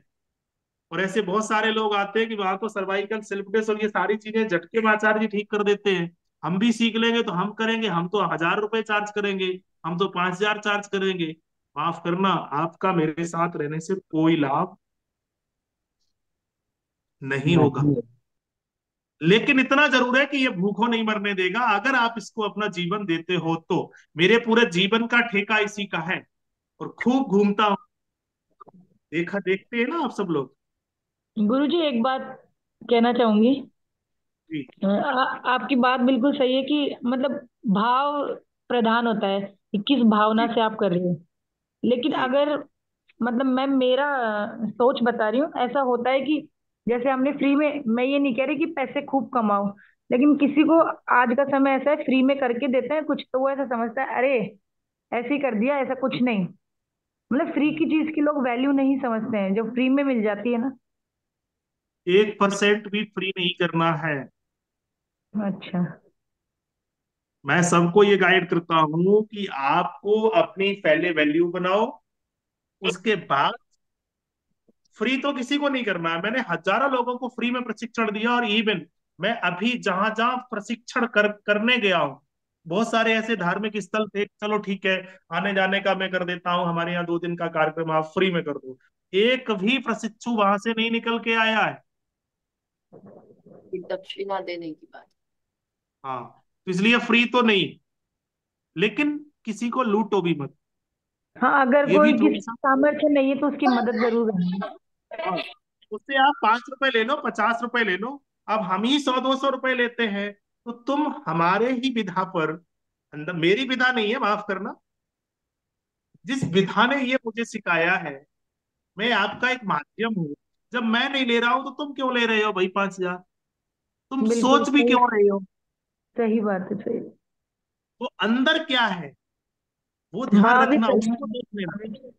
और ऐसे बहुत सारे लोग आते हैं कि वहां तो सर्वाइकल स्लिपनेस और ये सारी चीजें झटके में आचार्य जी ठीक कर देते हैं। हम भी सीख लेंगे तो हम करेंगे, हम तो 1000 रुपए चार्ज करेंगे। हम तो 5,000 चार्ज करेंगे। माफ करना, आपका मेरे साथ रहने से कोई लाभ नहीं होगा। नहीं। लेकिन इतना जरूर है कि ये भूखों नहीं मरने देगा अगर आप इसको अपना जीवन देते हो तो। मेरे पूरे जीवन का ठेका इसी का है और खूब घूमता हूं। देखा देखते हैं ना आप सब लोग। गुरुजी एक बात कहना चाहूंगी। जी आपकी बात बिल्कुल सही है कि मतलब भाव प्रधान होता है कि किस भावना जी से आप कर रहे हो। लेकिन जी अगर मतलब मैं मेरा सोच बता रही हूँ, ऐसा होता है कि जैसे हमने फ्री में, मैं ये नहीं कह रही कि पैसे खूब कमाओ, लेकिन किसी को आज का समय ऐसा है फ्री में करके देते हैं कुछ तो वो ऐसा समझता है अरे ऐसे ही कर दिया, ऐसा कुछ नहीं। मतलब फ्री की चीज की लोग वैल्यू नहीं समझते हैं जो फ्री में मिल जाती है ना। 1% भी फ्री नहीं करना है। अच्छा। मैं सबको ये गाइड करता हूँ कि आपको अपनी पहले वैल्यू बनाओ, उसके बाद फ्री तो किसी को नहीं करना है। मैंने हजारों लोगों को फ्री में प्रशिक्षण दिया और इवन मैं अभी जहां जहां प्रशिक्षण करने गया हूँ, बहुत सारे ऐसे धार्मिक स्थल थे, चलो ठीक है आने जाने का मैं कर देता हूँ, हमारे यहाँ 2 दिन का कार्यक्रम आप फ्री में कर दो। एक भी प्रशिक्षु वहां से नहीं निकल के आया है। एक दक्षिणा देने की बात। हाँ, तो इसलिए फ्री तो नहीं, लेकिन किसी को लूटो भी मत। हाँ, अगर ये भी कोई थोड़ा जिस सा। सामर्थ्य नहीं है तो उसकी मदद जरूर करनी। हाँ, उससे आप 5 रुपए ले लो, 50 रुपए ले लो। अब हम ही 100-200 रुपए लेते हैं, तो तुम हमारे ही विधा पर, अंदर मेरी विधा नहीं है, माफ करना, जिस विधा ने ये मुझे सिखाया है, मैं आपका एक माध्यम हूँ। जब मैं नहीं ले रहा हूं तो तुम क्यों ले रहे हो भाई 5,000? तुम बिल्कुल सोच भी सही। क्यों रहे हो? सही बात है, सही। तो अंदर क्या है वो ध्यान भाव ही रखना, उसको प्रधान। देख लेना।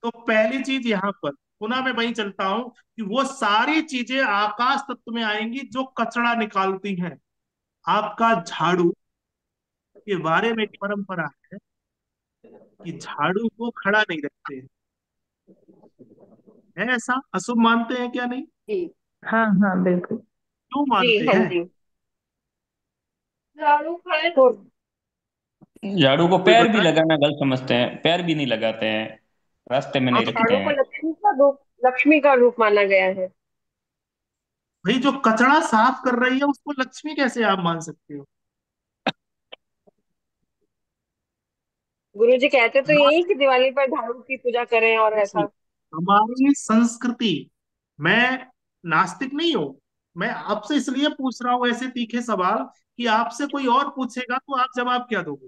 तो पहली चीज यहां पर पुनः मैं वहीं चलता हूं कि वो सारी चीजें आकाश तत्व में आएंगी जो कचरा निकालती हैं। आपका झाड़ू के बारे में एक परंपरा है कि झाड़ू को खड़ा नहीं रखते हैं। है ऐसा? अशुभ मानते हैं क्या? नहीं? जी हाँ हाँ बिल्कुल। क्यों जी मानते हाँ हैं? जी। झाड़ू खड़े तो झाड़ू को कोई पैर भी बताए। लगाना गलत समझते हैं, पैर भी नहीं लगाते हैं, रास्ते में नहीं अब रखते झाड़ू को हैं। लक्ष्मी का रूप माना गया है। भाई जो कचरा साफ कर रही है उसको लक्ष्मी कैसे आप मान सकते हो? गुरुजी कहते तो हमारी यही कि दिवाली पर झाड़ू की पूजा करें और ऐसा। हमारी संस्कृति, मैं नास्तिक नहीं हूं, मैं आपसे इसलिए पूछ रहा हूं ऐसे तीखे सवाल कि आपसे कोई और पूछेगा तो आप जवाब क्या दोगे?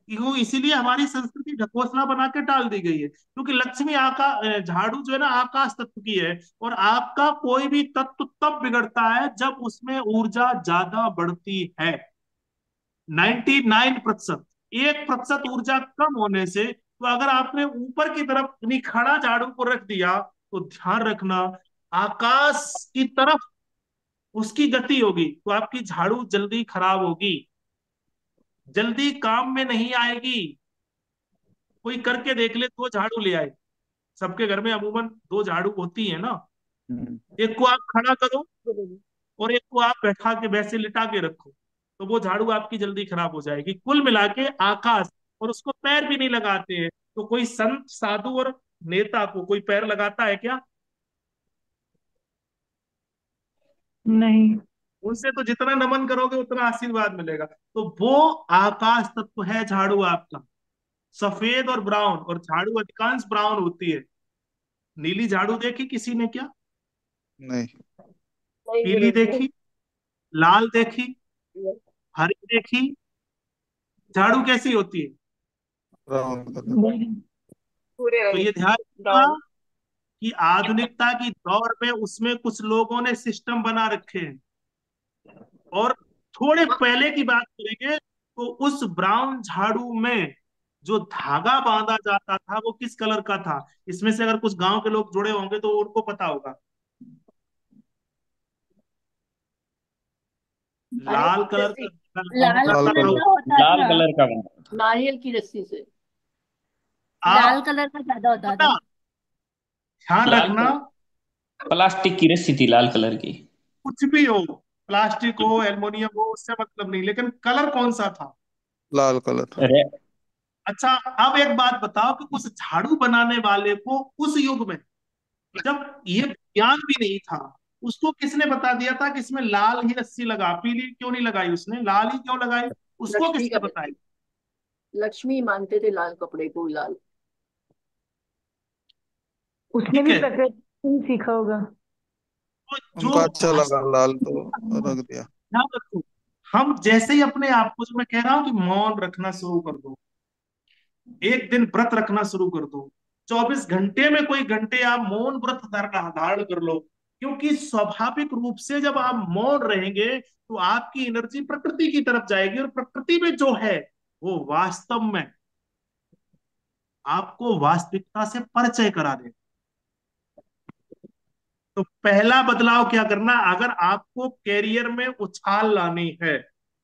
क्यों? इसीलिए हमारी संस्कृति ढकोसला बना के टाल दी गई है, क्योंकि लक्ष्मी झाड़ू जो है ना आकाश तत्व की है। और आपका कोई भी तत्व तब बिगड़ता है जब उसमें ऊर्जा ज्यादा बढ़ती है। 99%, 1% ऊर्जा कम होने से, तो अगर आपने ऊपर की तरफ यानी खड़ा झाड़ू को रख दिया तो ध्यान रखना आकाश की तरफ उसकी गति होगी तो आपकी झाड़ू जल्दी खराब होगी, जल्दी काम में नहीं आएगी। कोई करके देख ले, 2 झाड़ू ले आए, सबके घर में अमूमन 2 झाड़ू होती है ना। हम्म। एक को आप खड़ा करो और एक को आप बैठा के वैसे लिटा के रखो, तो वो झाड़ू आपकी जल्दी खराब हो जाएगी। कुल मिला के आकाश, और उसको पैर भी नहीं लगाते हैं। तो कोई संत साधु और नेता को कोई पैर लगाता है क्या? नहीं। उनसे तो जितना नमन करोगे उतना आशीर्वाद मिलेगा। तो वो आकाश तत्व है झाड़ू आपका, सफेद और ब्राउन, और झाड़ू अधिकांश ब्राउन होती है। नीली झाड़ू देखी किसी ने क्या? नहीं। नहीं पीली गुरुजी। देखी? लाल देखी? हरी देखी? झाड़ू कैसी होती है? Brown colour. पूरे तो ये ध्यान रखना ब्राउन। कि आधुनिकता की दौर में उसमें कुछ लोगों ने सिस्टम बना रखे हैं। और थोड़े पहले की बात करेंगे तो उस ब्राउन झाड़ू में जो धागा बांधा जाता था वो किस कलर का था? इसमें से अगर कुछ गांव के लोग जुड़े होंगे तो उनको पता होगा। लाल कलर का रस्सी। धागा लाल बांधा लाल कलर जाता कलर। का होता लाल था। कलर का बना। नारियल की रस्सी से। लाल आप कलर का ज्यादा होता पता, था। ध्यान लाल रखना, कलर प्लास्टिक की रस्सी थी लाल कलर की। कुछ भी हो, प्लास्टिक हो एल्युमिनियम हो उससे मतलब नहीं, लेकिन कलर कौन सा था? लाल कलर। रे, अच्छा, अब एक बात बताओ कि उस झाड़ू बनाने वाले को उस युग में, जब ये विज्ञान भी नहीं था, उसको किसने बता दिया था कि इसमें लाल ही रस्सी लगा, पीली क्यों नहीं लगाई, उसने लाल ही क्यों लगाई, उसको लक्ष्मी का किसने बताया? लक्ष्मी मानते थे लाल कपड़े को लाल। उसने ठीक भी है, प्रकृति से ही सीखा होगा। तो जो उनको अच्छा लगा लाल तो रख दिया। ध्यान रखो, हम जैसे ही अपने आप को, जो मैं कह रहा हूं कि मौन रखना शुरू कर दो, एक दिन व्रत रखना शुरू कर दो, 24 घंटे में कोई घंटे आप मौन व्रत धारण कर लो, क्योंकि स्वाभाविक रूप से जब आप मौन रहेंगे तो आपकी एनर्जी प्रकृति की तरफ जाएगी, और प्रकृति में जो है वो वास्तव में आपको वास्तविकता से परिचय करा दे। तो पहला बदलाव क्या करना, अगर आपको कैरियर में उछाल लानी है,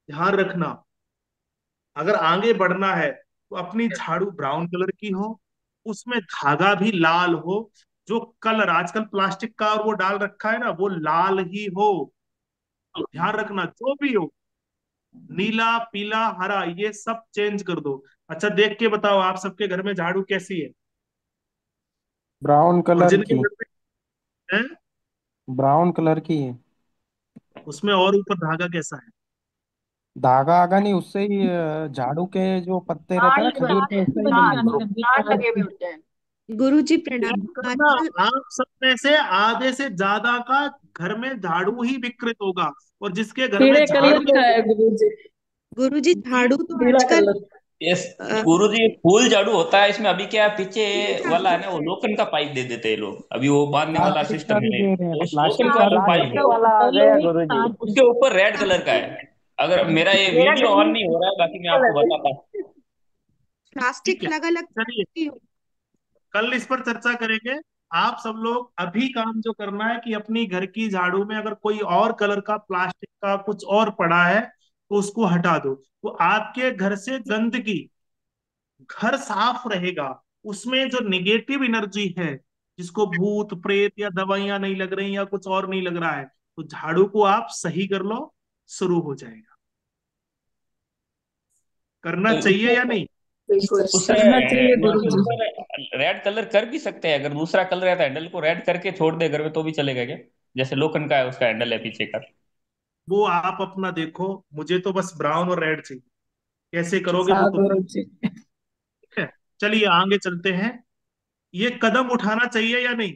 ध्यान रखना, अगर आगे बढ़ना है तो अपनी झाड़ू ब्राउन कलर की हो, उसमें धागा भी लाल हो, जो कलर आजकल प्लास्टिक का और वो डाल रखा है ना, वो लाल ही हो। ध्यान रखना, जो भी हो, नीला पीला हरा ये सब चेंज कर दो। अच्छा, देख के बताओ आप सबके घर में झाड़ू कैसी है, ब्राउन और कलर जिनके की। घर में है ब्राउन कलर की है। उसमें और ऊपर धागा कैसा है? धागा आगा नहीं, उससे ही झाड़ू के जो पत्ते रहते हैं ना तार खजूर के, उससे ही तार ग्रुप। तार लगे हुए होते हैं। गुरुजी याद प्रणाम। रखना, आजकल आप सब में से आधे से ज्यादा का घर में झाड़ू ही विकृत होगा, और जिसके घर में पीले झाड़ू कलर का नहीं, है गुरुजी। गुरुजी जी, झाड़ू तो पीला आजकल कलर। यस अ, गुरुजी, फूल झाड़ू होता है इसमें। अभी क्या है, पीछे वाला है ना, वो लोखंड का पाइप दे देते हैं लोग, अभी वो बांधने वाला प्लास्टिक का सिस्टम भी है नहीं, दे रहे हैं, तो उस लोखंड प्लास्टिक का का जो भी दे पाइप रहे प्लास्टिक है हैं। वाला आ गया गुरुजी। उसके ऊपर रेड कलर का है। अगर मेरा ये मेरा वीडियो घर ऑन में नहीं हो रहा है, बाकी मैं आपको बताता हूँ। प्लास्टिक ठीक है। अलग अलग चलिए, की कल इस पर चर्चा करेंगे। आप सब लोग अभी काम जो करना है कि अपनी घर की झाड़ू में अगर कोई और कलर का प्लास्टिक का कुछ और पड़ा है तो उसको हटा दो, तो आपके घर से गंदगी, घर साफ रहेगा, उसमें जो निगेटिव एनर्जी है, जिसको भूत प्रेत या दवाइयां नहीं लग रही या कुछ और नहीं लग रहा है, तो झाड़ू को आप सही कर लो, शुरू हो जाएगा। करना तो चाहिए या उसको नहीं? बिल्कुल। उसे करना चाहिए उसके गुरुजी। ऊपर रेड कलर कर भी सकते हैं। अगर दूसरा कलर है तो हैंडल को रेड करके छोड़ दे घर में तो भी चलेगा क्या? जैसे लोखंड का है, उसका हैंडल है पीछे का। वो आप अपना देखो, मुझे तो बस ब्राउन और रेड चाहिए, कैसे करोगे वो हाँ तो फिर गुरुजी। ठीक है। चलिए आगे चलते हैं, ये कदम उठाना चाहिए या नहीं?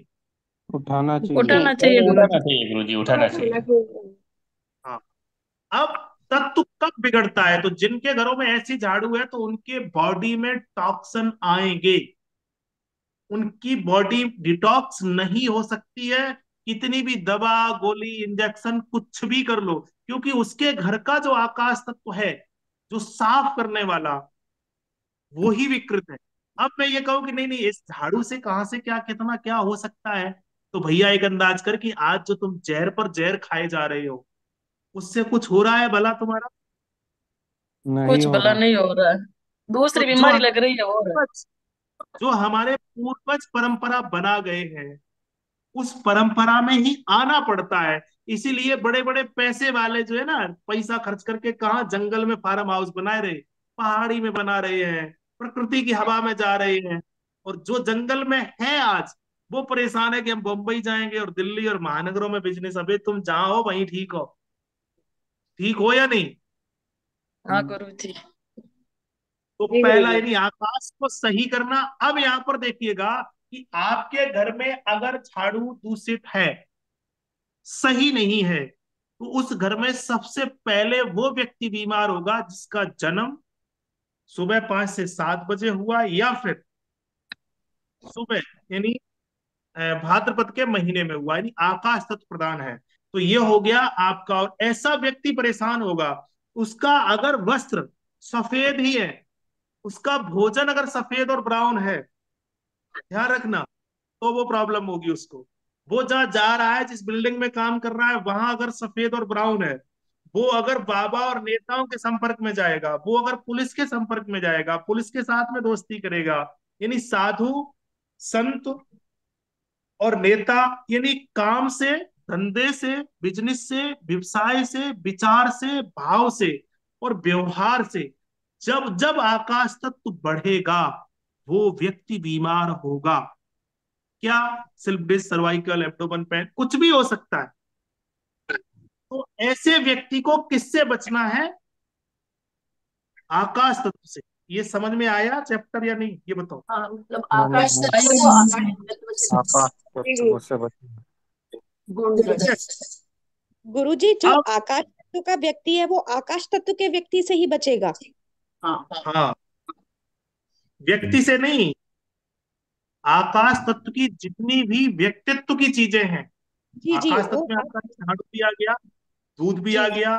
उठाना चाहिए। उठाना चाहिए उठाना गुरुजी। चाहिए गुरुजी, उठाना चाहिए। हाँ। अब तत्व कब बिगड़ता है, तो जिनके घरों में ऐसी झाड़ू है तो उनके बॉडी में टॉक्सिन आएंगे, उनकी बॉडी डिटॉक्स नहीं हो सकती है, कितनी भी दवा गोली इंजेक्शन कुछ भी कर लो, क्योंकि उसके घर का जो आकाश तत्व है, जो साफ करने वाला, वो ही विकृत है। अब मैं ये कहूं कि नहीं नहीं, इस झाड़ू से कहां से क्या कितना क्या हो सकता है, तो भैया एक अंदाज कर कि आज जो तुम जहर पर जहर खाए जा रहे हो, उससे कुछ हो रहा है भला तुम्हारा? नहीं कुछ हो भला रहा। नहीं हो रहा है, तो दूसरी जो बीमारी लग रही है और है। पूर्वज जो हमारे पूर्वज परंपरा बना गए हैं, उस परंपरा में ही आना पड़ता है। इसीलिए बड़े बड़े पैसे वाले जो है ना, पैसा खर्च करके कहाँ जंगल में फार्म हाउस बना रहे, पहाड़ी में बना रहे हैं, प्रकृति की हवा में जा रहे हैं, और जो जंगल में है आज, वो परेशान है कि हम बम्बई जाएंगे और दिल्ली और महानगरों में बिजनेस। अबे तुम जहाँ हो वहीं ठीक हो, ठीक हो या नहीं? हाँ गुरुजी। तो जी पहला गुरुजी। यानी आकाश को सही करना। अब यहां पर देखिएगा कि आपके घर में अगर झाड़ू दूषित है, सही नहीं है, तो उस घर में सबसे पहले वो व्यक्ति बीमार होगा जिसका जन्म सुबह 5 से 7 बजे हुआ, या फिर सुबह यानी भाद्रपद के महीने में हुआ, यानी आकाश तत्व प्रधान है। तो ये हो गया आपका, और ऐसा व्यक्ति परेशान होगा, उसका अगर वस्त्र सफेद ही है, उसका भोजन अगर सफेद और ब्राउन है, ध्यान रखना, तो वो प्रॉब्लम होगी उसको। वो जहां जा रहा है, जिस बिल्डिंग में काम कर रहा है, वहां अगर सफेद और ब्राउन है, वो अगर बाबा और नेताओं के संपर्क में जाएगा, वो अगर पुलिस के संपर्क में जाएगा, पुलिस के साथ में दोस्ती करेगा, यानी साधु संत और नेता, यानी काम से, धंधे से, बिजनेस से, व्यवसाय से, विचार से, भाव से और व्यवहार से, जब जब आकाश तत्व बढ़ेगा वो व्यक्ति बीमार होगा। क्या? Slip disc, cervical, abdomen pain, कुछ भी हो सकता है। तो ऐसे व्यक्ति को किससे बचना है? आकाश तत्व से। ये समझ में आया चैप्टर या नहीं, ये बताओ। हाँ, मतलब मैंने आकाश तत्व को आकाश तत्व से आकाश तत्व से बचना। गुण गुरुजी, जो अब आकाश तत्व का व्यक्ति है वो आकाश तत्व के व्यक्ति से ही बचेगा। हाँ हाँ, व्यक्ति से नहीं, आकाश तत्व की जितनी भी व्यक्तित्व की चीजें हैं। जी जी, आकाश वो तत्व में बात। आपका झाड़ू भी आ गया, दूध भी आ जी गया,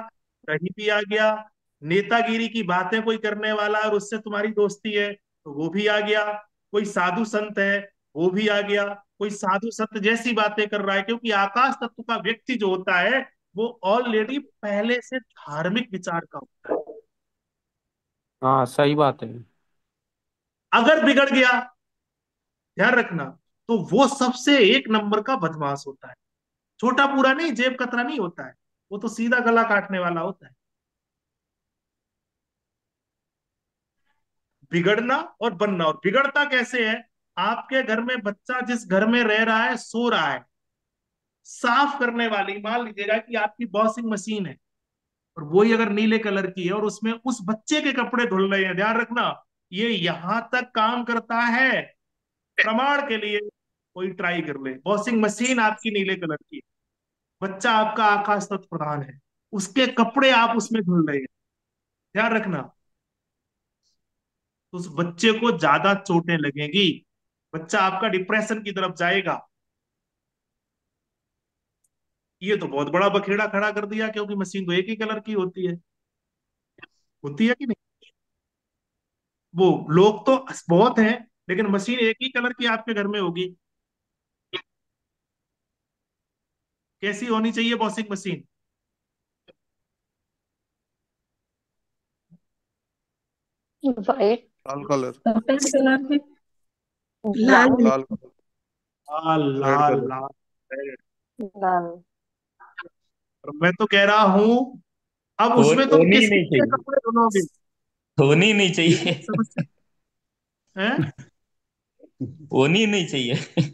दही भी आ गया, नेतागिरी की बातें कोई करने वाला और उससे तुम्हारी दोस्ती है तो वो भी आ गया, कोई साधु संत है वो भी आ गया, कोई साधु संत जैसी बातें कर रहा है, क्योंकि आकाश तत्व का व्यक्ति जो होता है वो ऑलरेडी पहले से धार्मिक विचार का होता है। हाँ सही बात है। अगर बिगड़ गया, ध्यान रखना, तो वो सबसे एक नंबर का बदमाश होता है। छोटा पूरा नहीं, जेब कतरा नहीं होता है, वो तो सीधा गला काटने वाला होता है। बिगड़ना और बनना, और बिगड़ता कैसे है? आपके घर में बच्चा जिस घर में रह रहा है, सो रहा है, साफ करने वाली, मान लीजिएगा कि आपकी वॉशिंग मशीन है और वही अगर नीले कलर की है और उसमें उस बच्चे के कपड़े धुल रहे हैं, ध्यान रखना, ये यहां तक काम करता है। प्रमाण के लिए कोई ट्राई कर ले, वॉशिंग मशीन आपकी नीले कलर की, बच्चा आपका आकाश तत्व प्रधान है, उसके कपड़े आप उसमें धुल रहे हैं, ध्यान रखना, तो उस बच्चे को ज्यादा चोटें लगेंगी, बच्चा आपका डिप्रेशन की तरफ जाएगा। ये तो बहुत बड़ा बखेड़ा खड़ा कर दिया, क्योंकि मशीन तो एक ही कलर की होती है कि नहीं? वो लोग तो बहुत हैं, लेकिन मशीन एक ही कलर की आपके घर में होगी। कैसी होनी चाहिए वॉशिंग मशीन? वाइट, लाल कलर, सफेद कलर की, लाल। ब्राउन, लाल कलर, लाल रेड लाल कलर। लाल red। लाल। और मैं तो कह रहा हूं, अब उसमें तुम होनी ही किस नहीं किसके चाहिए, कपड़े धुलोगे? होनी ही नहीं ये चाहिए, एक समस्या है। होनी ही नहीं चाहिए।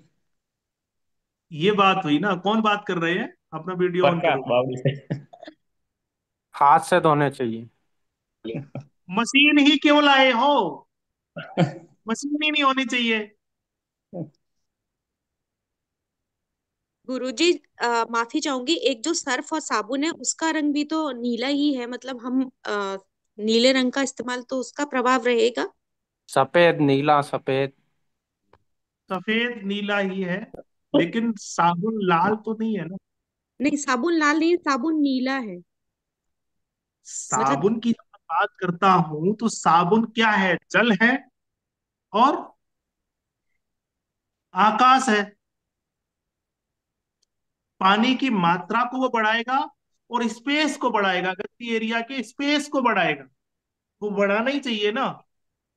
ये बात हुई ना, कौन बात कर रहे हैं? अपना वीडियो ऑन प्रकाश करो। बाबू से। हाथ से धोने चाहिए। मशीन ही क्यों लाए हो? मशीन ही नहीं होनी चाहिए। गुरुजी, माफी चाहूंगी, एक जो सर्फ और साबुन है उसका रंग भी तो नीला ही है, मतलब हम नीले रंग का इस्तेमाल तो उसका प्रभाव रहेगा। सफेद, नीला, सफेद। सफेद नीला ही है, लेकिन साबुन लाल तो नहीं है ना। नहीं, साबुन लाल नहीं, साबुन नीला है। मतलब साबुन की जब मैं बात करता हूं तो साबुन क्या है? जल है और आकाश है। पानी की मात्रा को वो बढ़ाएगा और स्पेस को बढ़ाएगा, गति एरिया के स्पेस को बढ़ाएगा। वो बढ़ाना ही चाहिए ना,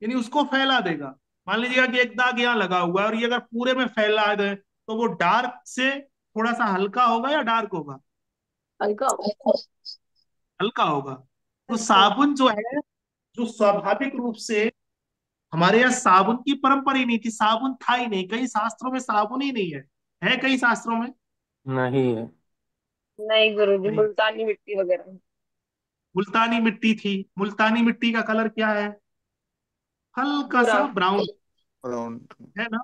यानी उसको फैला देगा। मान लीजिएगा कि एक दाग यहाँ लगा हुआ है और ये अगर पूरे में फैला दे तो वो डार्क से थोड़ा सा हल्का होगा या डार्क होगा? हल्का। हल्का होगा। तो साबुन जो है, जो स्वाभाविक रूप से, हमारे यहाँ साबुन की परंपरा ही नहीं थी, साबुन था ही नहीं, कई शास्त्रों में साबुन ही नहीं है कई शास्त्रों में? नहीं है। नहीं गुरुजी, नहीं। मुल्तानी मिट्टी वगैरह। मुल्तानी मिट्टी थी। मुल्तानी मिट्टी का कलर क्या है? हल्का भूरा। सा ब्राउन, राउंड। है ना?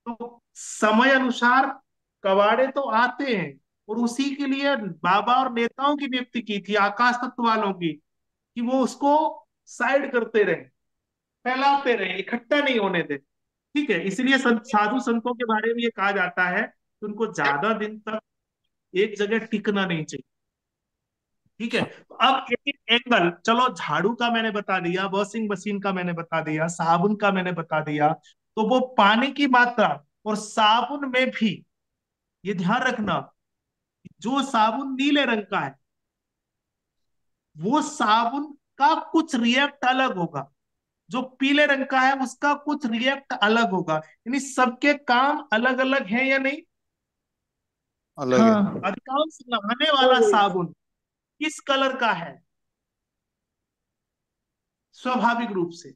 तो समय अनुसार कबाड़े तो आते हैं, और उसी के लिए बाबा और नेताओं की नियुक्ति की थी आकाश तत्व वालों की, कि वो उसको साइड करते रहे, फैलाते रहे, इकट्ठा नहीं होने दे। ठीक है, इसलिए साधु संतों के बारे में ये कहा जाता है कि उनको ज्यादा दिन तक एक जगह टिकना नहीं चाहिए। ठीक है, तो अब एक एंगल, चलो झाड़ू का मैंने बता दिया, वॉशिंग मशीन का मैंने बता दिया, साबुन का मैंने बता दिया, तो वो पानी की मात्रा, और साबुन में भी ये ध्यान रखना, जो साबुन नीले रंग का है वो साबुन का कुछ रिएक्ट अलग होगा, जो पीले रंग का है उसका कुछ रिएक्ट अलग होगा, यानी सबके काम अलग अलग है या नहीं? अलग है। हाँ। अधिकांश नहाने वाला साबुन किस कलर का है? स्वाभाविक रूप से।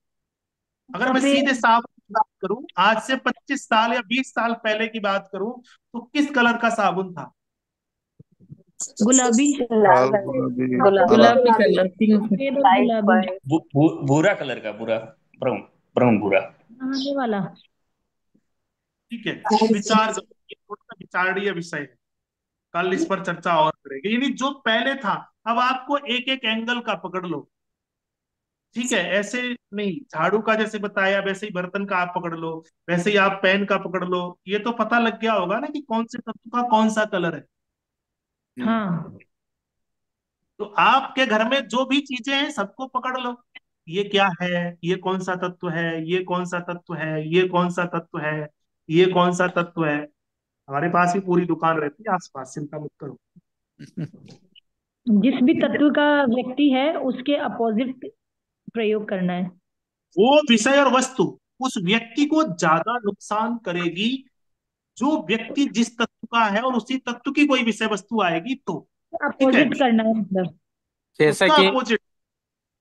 अगर मैं सफेद। सीधे साबुन की बात करूं, आज से 25 साल या 20 साल पहले की बात करूं, तो किस कलर का साबुन था? गुलाबी। लाल लाल गुलाबी गुलाबी हरा। गुलाबी कलर पिंक। सफेद और लाइट गुलाबी। वाइट। भूरा कलर का, भूरा, ब्राउन, ब्राउन भूरा। हाँ, ये वाला। ठीक है, विचार करो, ये थोड़ा सा विचारणीय विषय है, कल इस पर चर्चा और करेंगे। यानी जो पहले था, अब आपको एक एक एंगल का पकड़ लो। ठीक है, ऐसे नहीं, झाड़ू का जैसे बताया वैसे ही बर्तन का आप पकड़ लो, वैसे ही आप पेन का पकड़ लो। ये तो पता लग गया होगा ना कि कौन से तत्व का कौन सा कलर है। हाँ। तो आपके घर में जो भी चीजें हैं सबको पकड़ लो, ये क्या है, ये कौन सा तत्व है, ये कौन सा तत्व है, ये कौन सा तत्व है, ये कौन सा तत्व है। हमारे पास भी पूरी दुकान रहती है आसपास, चिंता मत करो। जिस भी तत्व का व्यक्ति है उसके अपोजिट प्रयोग करना है। वो विषय और वस्तु उस व्यक्ति को ज्यादा नुकसान करेगी जो व्यक्ति जिस तत्व का है, और उसी तत्व की कोई विषय वस्तु आएगी तो। ठीक है, अपोजिट करना है मतलब। जैसा उसका कि अपोजिट।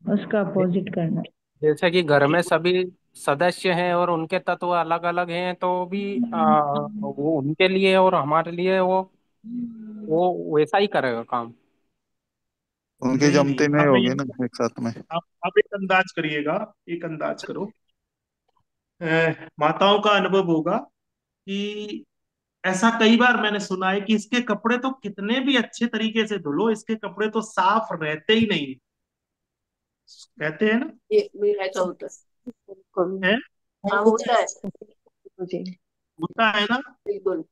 उसका अपोजिट करना है। जैसा कि घर में सभी सदस्य हैं और उनके तत्व अलग अलग हैं, तो भी वो उनके लिए और हमारे लिए वो वैसा ही करेगा काम। उनकी नहीं नहीं, जमती नहीं अब मैं होगी ये, ना एक साथ में। अब एक अंदाज करिएगा, एक अंदाज करो। माताओं का अनुभव होगा कि ऐसा कई बार मैंने सुना है कि इसके कपड़े तो कितने भी अच्छे तरीके से धुलो, इसके कपड़े तो साफ रहते ही नहीं। कहते हैं ना। ये मेरा का होता है। बिल्कुल। है, हाँ होता है। जी। होता है ना। बिल्कुल।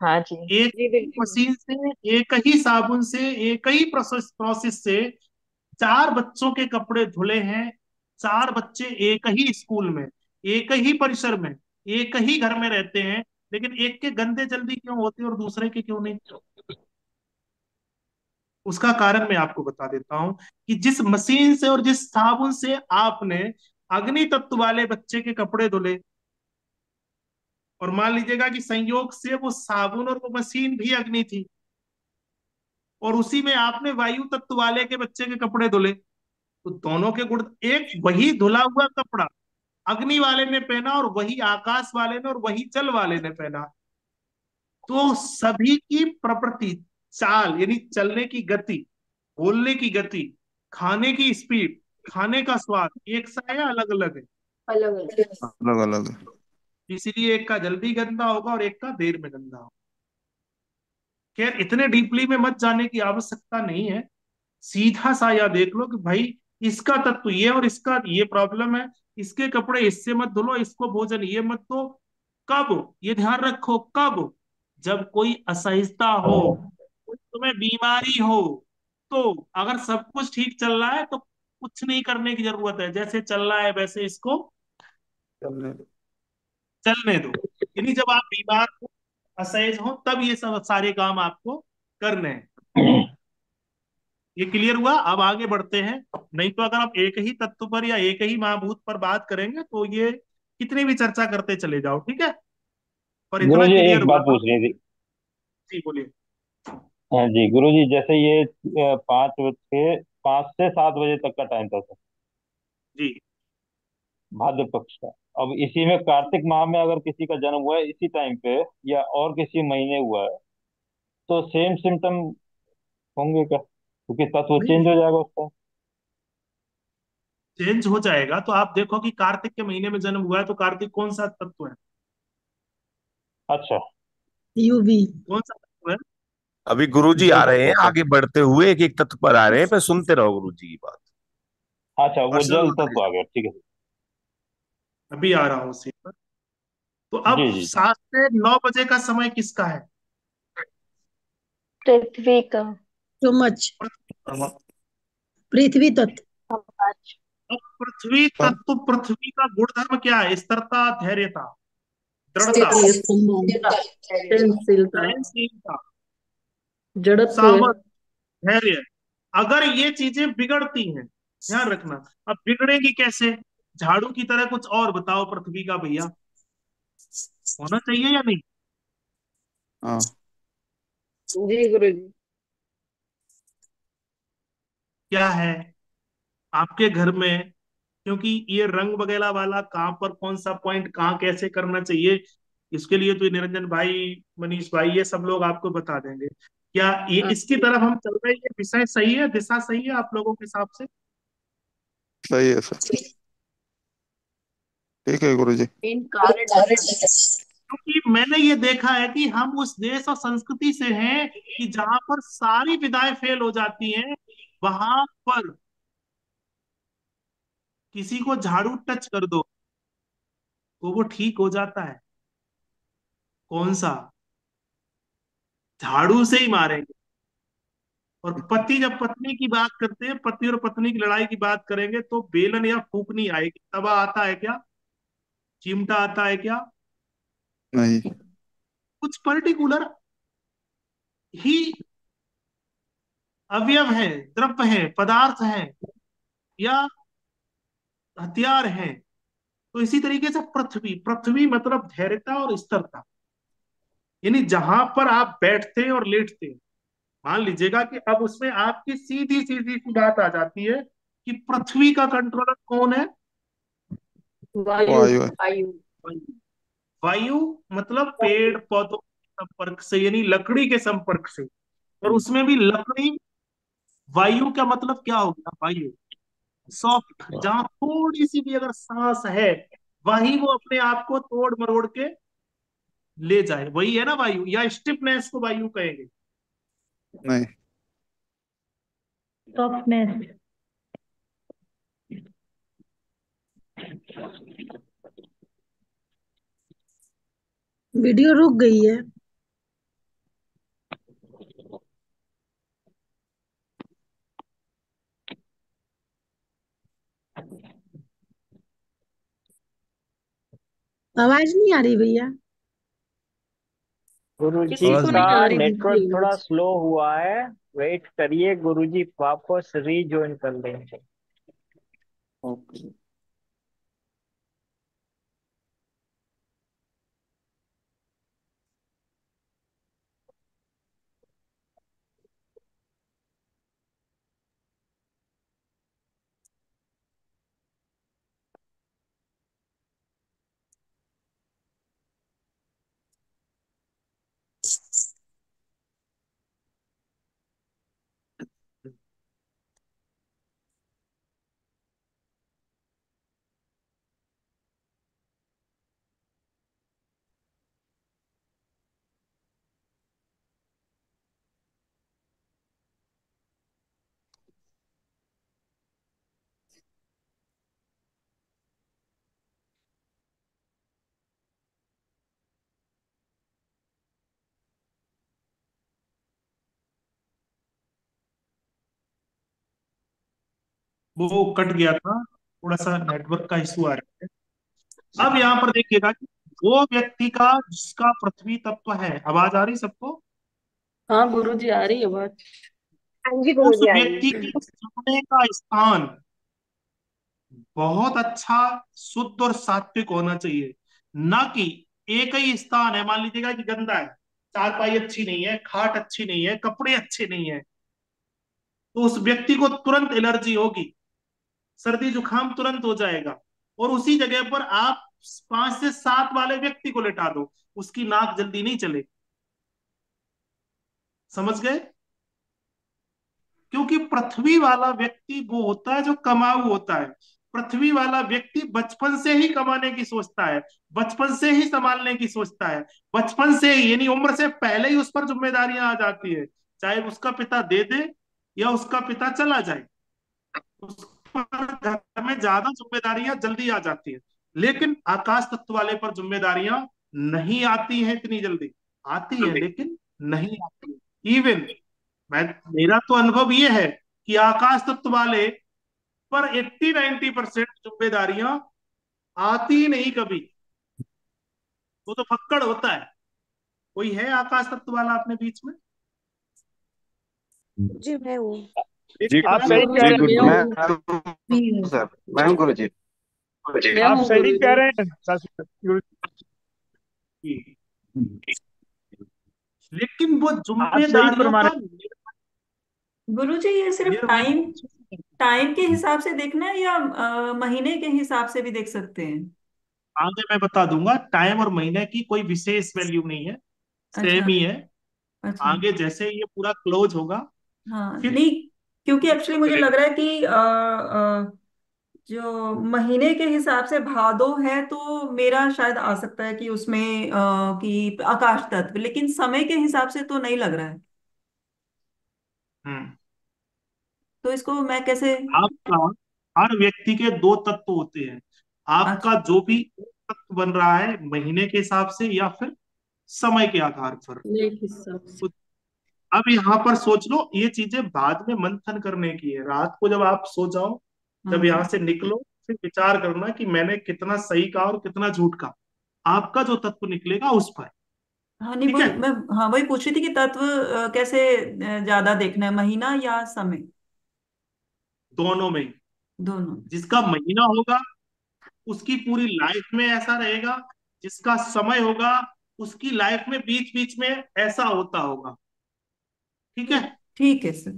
हाँ जी। एक जी ही बिल्कुल। मशीन से, एक ही साबुन से, एक ही प्रोसेस से 4 बच्चों के कपड़े धुले हैं। 4 बच्चे एक ही स्कूल में, एक ही परिसर में, एक ही घर में रहते हैं, लेकिन एक के गंदे जल्दी क्यों होते हैं और दूसरे के क्यों नहीं? उसका कारण मैं आपको बता देता हूं कि जिस मशीन से और जिस साबुन से आपने अग्नि तत्व वाले बच्चे के कपड़े धुले, और मान लीजिएगा कि संयोग से वो साबुन और वो मशीन भी अग्नि थी, और उसी में आपने वायु तत्व वाले के बच्चे के कपड़े धुले, तो दोनों के गुण, एक वही धुला हुआ कपड़ा अग्नि वाले ने पहना और वही आकाश वाले ने और वही जल वाले ने पहना, तो सभी की प्रकृति, चाल यानी चलने की गति, बोलने की गति, खाने की स्पीड, खाने का स्वाद एक सा है या अलग अलग है? अलग अलग। अलग अलग। इसीलिए एक का जल्दी गंदा होगा और एक का देर में गंदा होगा। खैर, इतने डीपली में मत जाने की आवश्यकता नहीं है। सीधा सा या देख लो कि भाई इसका तत्व ये और इसका ये प्रॉब्लम है, इसके कपड़े इससे मत धुलो, इसको भोजन ये मत दो। कब? ये ध्यान रखो, कब? जब कोई असहिष्णुता हो, कोई तुम्हें बीमारी हो, तो अगर सब कुछ ठीक चल रहा है तो कुछ नहीं करने की जरूरत है, जैसे चल रहा है वैसे इसको चलने चलने दो। यानी जब आप बीमार हो, असहज हो, तब ये सब सारे काम आपको करने हैं। ये क्लियर हुआ? अब आगे बढ़ते हैं। नहीं तो अगर आप एक ही तत्व पर या एक ही महाभूत पर बात करेंगे तो ये कितनी भी चर्चा करते चले जाओ, ठीक है। पर इतना गुरुजी क्लियर एक हुआ। बात पूछनी थी। जी बोलिए। हाँ जी गुरुजी, जैसे ये 5 से 7 बजे तक का टाइम था सर, जी। भाद्र पक्ष का। अब इसी में कार्तिक माह में अगर किसी का जन्म हुआ है इसी टाइम पे, या और किसी महीने हुआ है, तो सेम सिम्टम होंगे क्या? क्योंकि तत्व नहीं, चेंज हो जाएगा उसका। चेंज हो जाएगा तो आप देखो कि कार्तिक के महीने में जन्म हुआ है तो कार्तिक कौन सा तत्व है? अच्छा। यूवी। कौन सा तत्व है? अभी गुरुजी आ जल रहे हैं, तत्व आगे बढ़ते हुए एक एक तत्व पर आ रहे हैं, पर सुनते रहो गुरुजी की बात। अच्छा, वो पर्सनल जल बताइए। तत्व आ गया, ठीक है। अभी आ रहा हूँ उसी पर। तो अब जी जी जी। 7 से 9 बजे का समय किसका है? पृथ्वी का। Too much. अब पृथ्वी तत्व। आकाश। पृथ्वी तत्व, पृथ्वी का गुणधर्म क्या है? स्थिरता, धैर्यता, दृढ़ता, सक्रिय स्पंदन। स्थिरता। सहनशीलता। सहनशीलता, जड़त्व। सामर्थ्य, धैर्य। अगर ये चीजें बिगड़ती हैं, ध्यान रखना। अब बिगड़ेगी कैसे? झाड़ू की तरह कुछ और बताओ पृथ्वी का भैया, होना चाहिए या नहीं? हाँ। जी गुरुजी। क्या है आपके घर में? क्योंकि ये रंग वगैरह वाला कहाँ पर कौन सा पॉइंट कहाँ कैसे करना चाहिए, इसके लिए तो ये निरंजन भाई, मनीष भाई, ये सब लोग आपको बता देंगे। क्या ये हाँ इसकी तरफ हम चल रहे हैं, ये विषय सही है, दिशा सही है आप लोगों के हिसाब से? सही है सर। ठीक है गुरु जी। इन कारण क्योंकि मैंने ये देखा है कि हम उस देश और संस्कृति से हैं कि जहां पर सारी विधाएं फेल हो जाती हैं, वहां पर किसी को झाड़ू टच कर दो तो वो ठीक हो जाता है। कौन सा? झाड़ू से ही मारेंगे। और पति जब पत्नी की बात करते हैं, पति और पत्नी की लड़ाई की बात करेंगे, तो बेलन या फूकनी आएगी। तवा आता है क्या? चिमटा आता है क्या? नहीं। कुछ पर्टिकुलर ही अवयव है, द्रव्य है, पदार्थ है, या हथियार है। तो इसी तरीके से पृथ्वी, पृथ्वी मतलब धैर्यता और स्थिरता, यानी जहां पर आप बैठते हैं और लेटते हैं। मान लीजिएगा कि अब उसमें आपकी सीधी सीधी सी बात आ जाती है कि पृथ्वी का कंट्रोलर कौन है? वायु। वायु है। वायु। वायु मतलब पेड़ पौधों के संपर्क से, यानी लकड़ी के संपर्क से। और उसमें भी लकड़ी, वायु का मतलब क्या हो गया? वायु सॉफ्ट, जहां थोड़ी सी भी अगर सांस है, वही वो अपने आप को तोड़ मरोड़ के ले जाए, वही है ना वायु। या स्टिफनेस को वायु कहेंगे? नहीं। सॉफ्टनेस। वीडियो रुक गई है। आवाज नहीं आ रही भैया। गुरुजी किसी को का नहीं आ रही नेटवर्क दीदी थोड़ा आवाज। स्लो हुआ है, वेट करिए, गुरुजी वापस रीजॉइन कर लेंगे। ओके। वो कट गया था, थोड़ा सा नेटवर्क का इशू आ रहा है। अब यहाँ पर देखिएगा कि वो व्यक्ति का जिसका पृथ्वी तत्व है, आवाज आ रही सबको? हाँ गुरुजी आ रही है आवाज। हाँ जी उस गुरुजी आ रही व्यक्ति है। के सोने का स्थान बहुत अच्छा, शुद्ध और सात्विक होना चाहिए। ना कि एक ही स्थान है, मान लीजिएगा कि गंदा है, चारपाई अच्छी नहीं है, खाट अच्छी नहीं है, कपड़े अच्छे नहीं है, तो उस व्यक्ति को तुरंत एलर्जी होगी, सर्दी जुकाम तुरंत हो जाएगा। और उसी जगह पर आप 5 से 7 वाले व्यक्ति को लेटा दो, उसकी नाक जल्दी नहीं चलेगी। समझ गए? क्योंकि पृथ्वी वाला व्यक्ति वो होता है जो कमाऊ होता है। पृथ्वी वाला व्यक्ति बचपन से ही कमाने की सोचता है, बचपन से ही संभालने की सोचता है, बचपन से ही, यानी उम्र से पहले ही उस पर जिम्मेदारियां आ जाती है। चाहे उसका पिता दे दे या उसका पिता चला जाए, उस पर घर में ज्यादा जिम्मेदारियां जल्दी आ जाती है। लेकिन आकाश तत्व वाले पर जिम्मेदारियां नहीं आती हैं इतनी जल्दी। आती है लेकिन नहीं आती। इवन मैं, मेरा तो अनुभव ये है कि आकाश तत्व वाले पर 80-90% जिम्मेदारियां आती ही नहीं कभी। वो तो फक्कड़ होता है। कोई है आकाश तत्व वाला अपने बीच में? जी मैं हूँ। जी आप हाँ सही कह जी गुरुजी रहे गुड, मैं हैं। मैं हूँ सर, मैं हूँ गुरु जी। मैं आप हूँ सही गुरुजी। कह रहे हैं शास्त्री जी। लेकिन वो आप सही जिम्मेदारियों फरमा का गुरुजी ये सिर्फ निर्वहन, टाइम टाइम के हिसाब से देखना है या महीने के हिसाब से भी देख सकते हैं? आगे मैं बता दूंगा, टाइम और महीने की कोई विशेष वैल्यू नहीं है, सेम अच्छा। ही है। अच्छा। आगे जैसे ये पूरा क्लोज होगा हाँ फिर नहीं, क्योंकि एक्चुअली मुझे लग करेंगे। रहा है कि जो महीने के हिसाब से भादो है तो मेरा शायद आ सकता है कि उसमें कि आकाश तत्व, लेकिन समय के हिसाब से तो नहीं लग रहा है। हम्म। तो इसको मैं कैसे? आपका, हर व्यक्ति के दो तत्व होते हैं। अच्छा। आपका जो भी तत्व बन रहा है महीने के हिसाब से या फिर समय के आधार पर। एक हिसाब से। तो अब यहाँ पर सोच लो, ये चीजें बाद में मंथन करने की है। रात को जब आप सो जाओ, जब यहाँ हाँ। से निकलो, फिर विचार करना कि मैंने कितना सही कहा और कितना झूठ कहा। आपका जो तत्व निकलेगा उस पर। हाँ नहीं, ठीक है, वही मैं, हाँ वही पूछ रही थी कि तत्व कैसे ज्यादा देखना है, महीना या समय? दोनों में। दोनों। जिसका महीना होगा उसकी पूरी लाइफ में ऐसा रहेगा, जिसका समय होगा उसकी लाइफ में बीच बीच में ऐसा होता होगा। ठीक है। ठीक, ठीक है सर।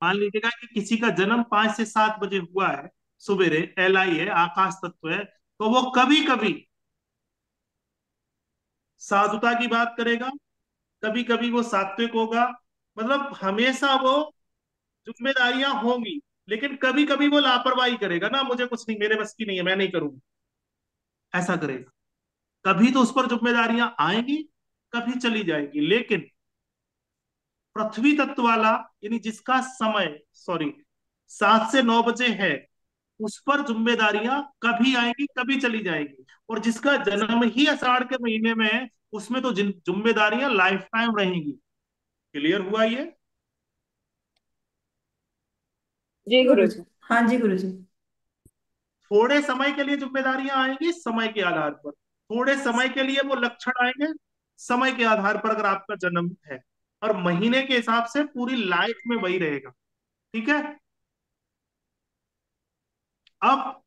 मान लीजिएगा कि किसी का जन्म 5 से 7 बजे हुआ है सवेरे, एल आई है, आकाश तत्व है, तो वो कभी कभी साधुता की बात करेगा, कभी कभी वो सात्विक होगा। मतलब हमेशा वो जिम्मेदारियां होंगी, लेकिन कभी कभी वो लापरवाही करेगा ना, मुझे कुछ नहीं, मेरे बस की नहीं है, मैं नहीं करूंगा, ऐसा करेगा। कभी तो उस पर जिम्मेदारियां आएंगी, कभी चली जाएंगी। लेकिन पृथ्वी तत्व वाला, यानी जिसका समय, सॉरी, 7 से 9 बजे है, उस पर जिम्मेदारियां कभी आएंगी कभी चली जाएंगी। और जिसका जन्म ही आषाढ़ के महीने में है, उसमें तो जिम्मेदारियां लाइफ टाइम रहेंगी। क्लियर हुआ ये? जी गुरु गुरु जी। जी। हाँ जी गुरु जी। थोड़े समय के लिए जिम्मेदारियां आएंगी समय के आधार पर, थोड़े समय के लिए वो लक्षण आएंगे समय के आधार पर, अगर आपका जन्म है। और महीने के हिसाब से पूरी लाइफ में वही रहेगा। ठीक है। अब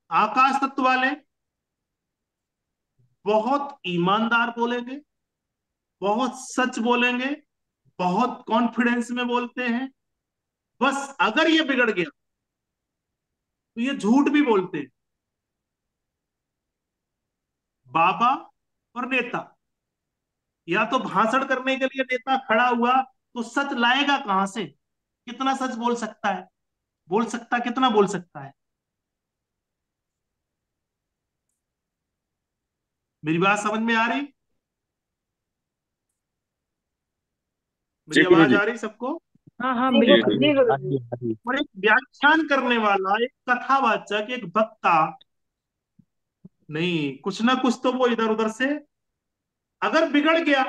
आकाश तत्व वाले बहुत ईमानदार बोलेंगे, बहुत सच बोलेंगे, बहुत कॉन्फिडेंस में बोलते हैं। बस अगर ये बिगड़ गया तो ये झूठ भी बोलते हैं। बाबा और नेता, या तो भाषण करने के लिए नेता खड़ा हुआ तो सच लाएगा कहां से? कितना सच बोल सकता है? बोल सकता, कितना बोल सकता है? मेरी बात समझ में आ रही? जी मेरी गुरु आवाज जी। आ रही सबको? हाँ हाँ जी जी गुरु जी। बिल्कुल। जी। गुरु हाँ जी। जी हाँ जी। और एक व्याख्यान करने वाला, एक कथावाचक, एक वक्ता, नहीं, कुछ ना कुछ तो वो इधर उधर से अगर बिगड़ गया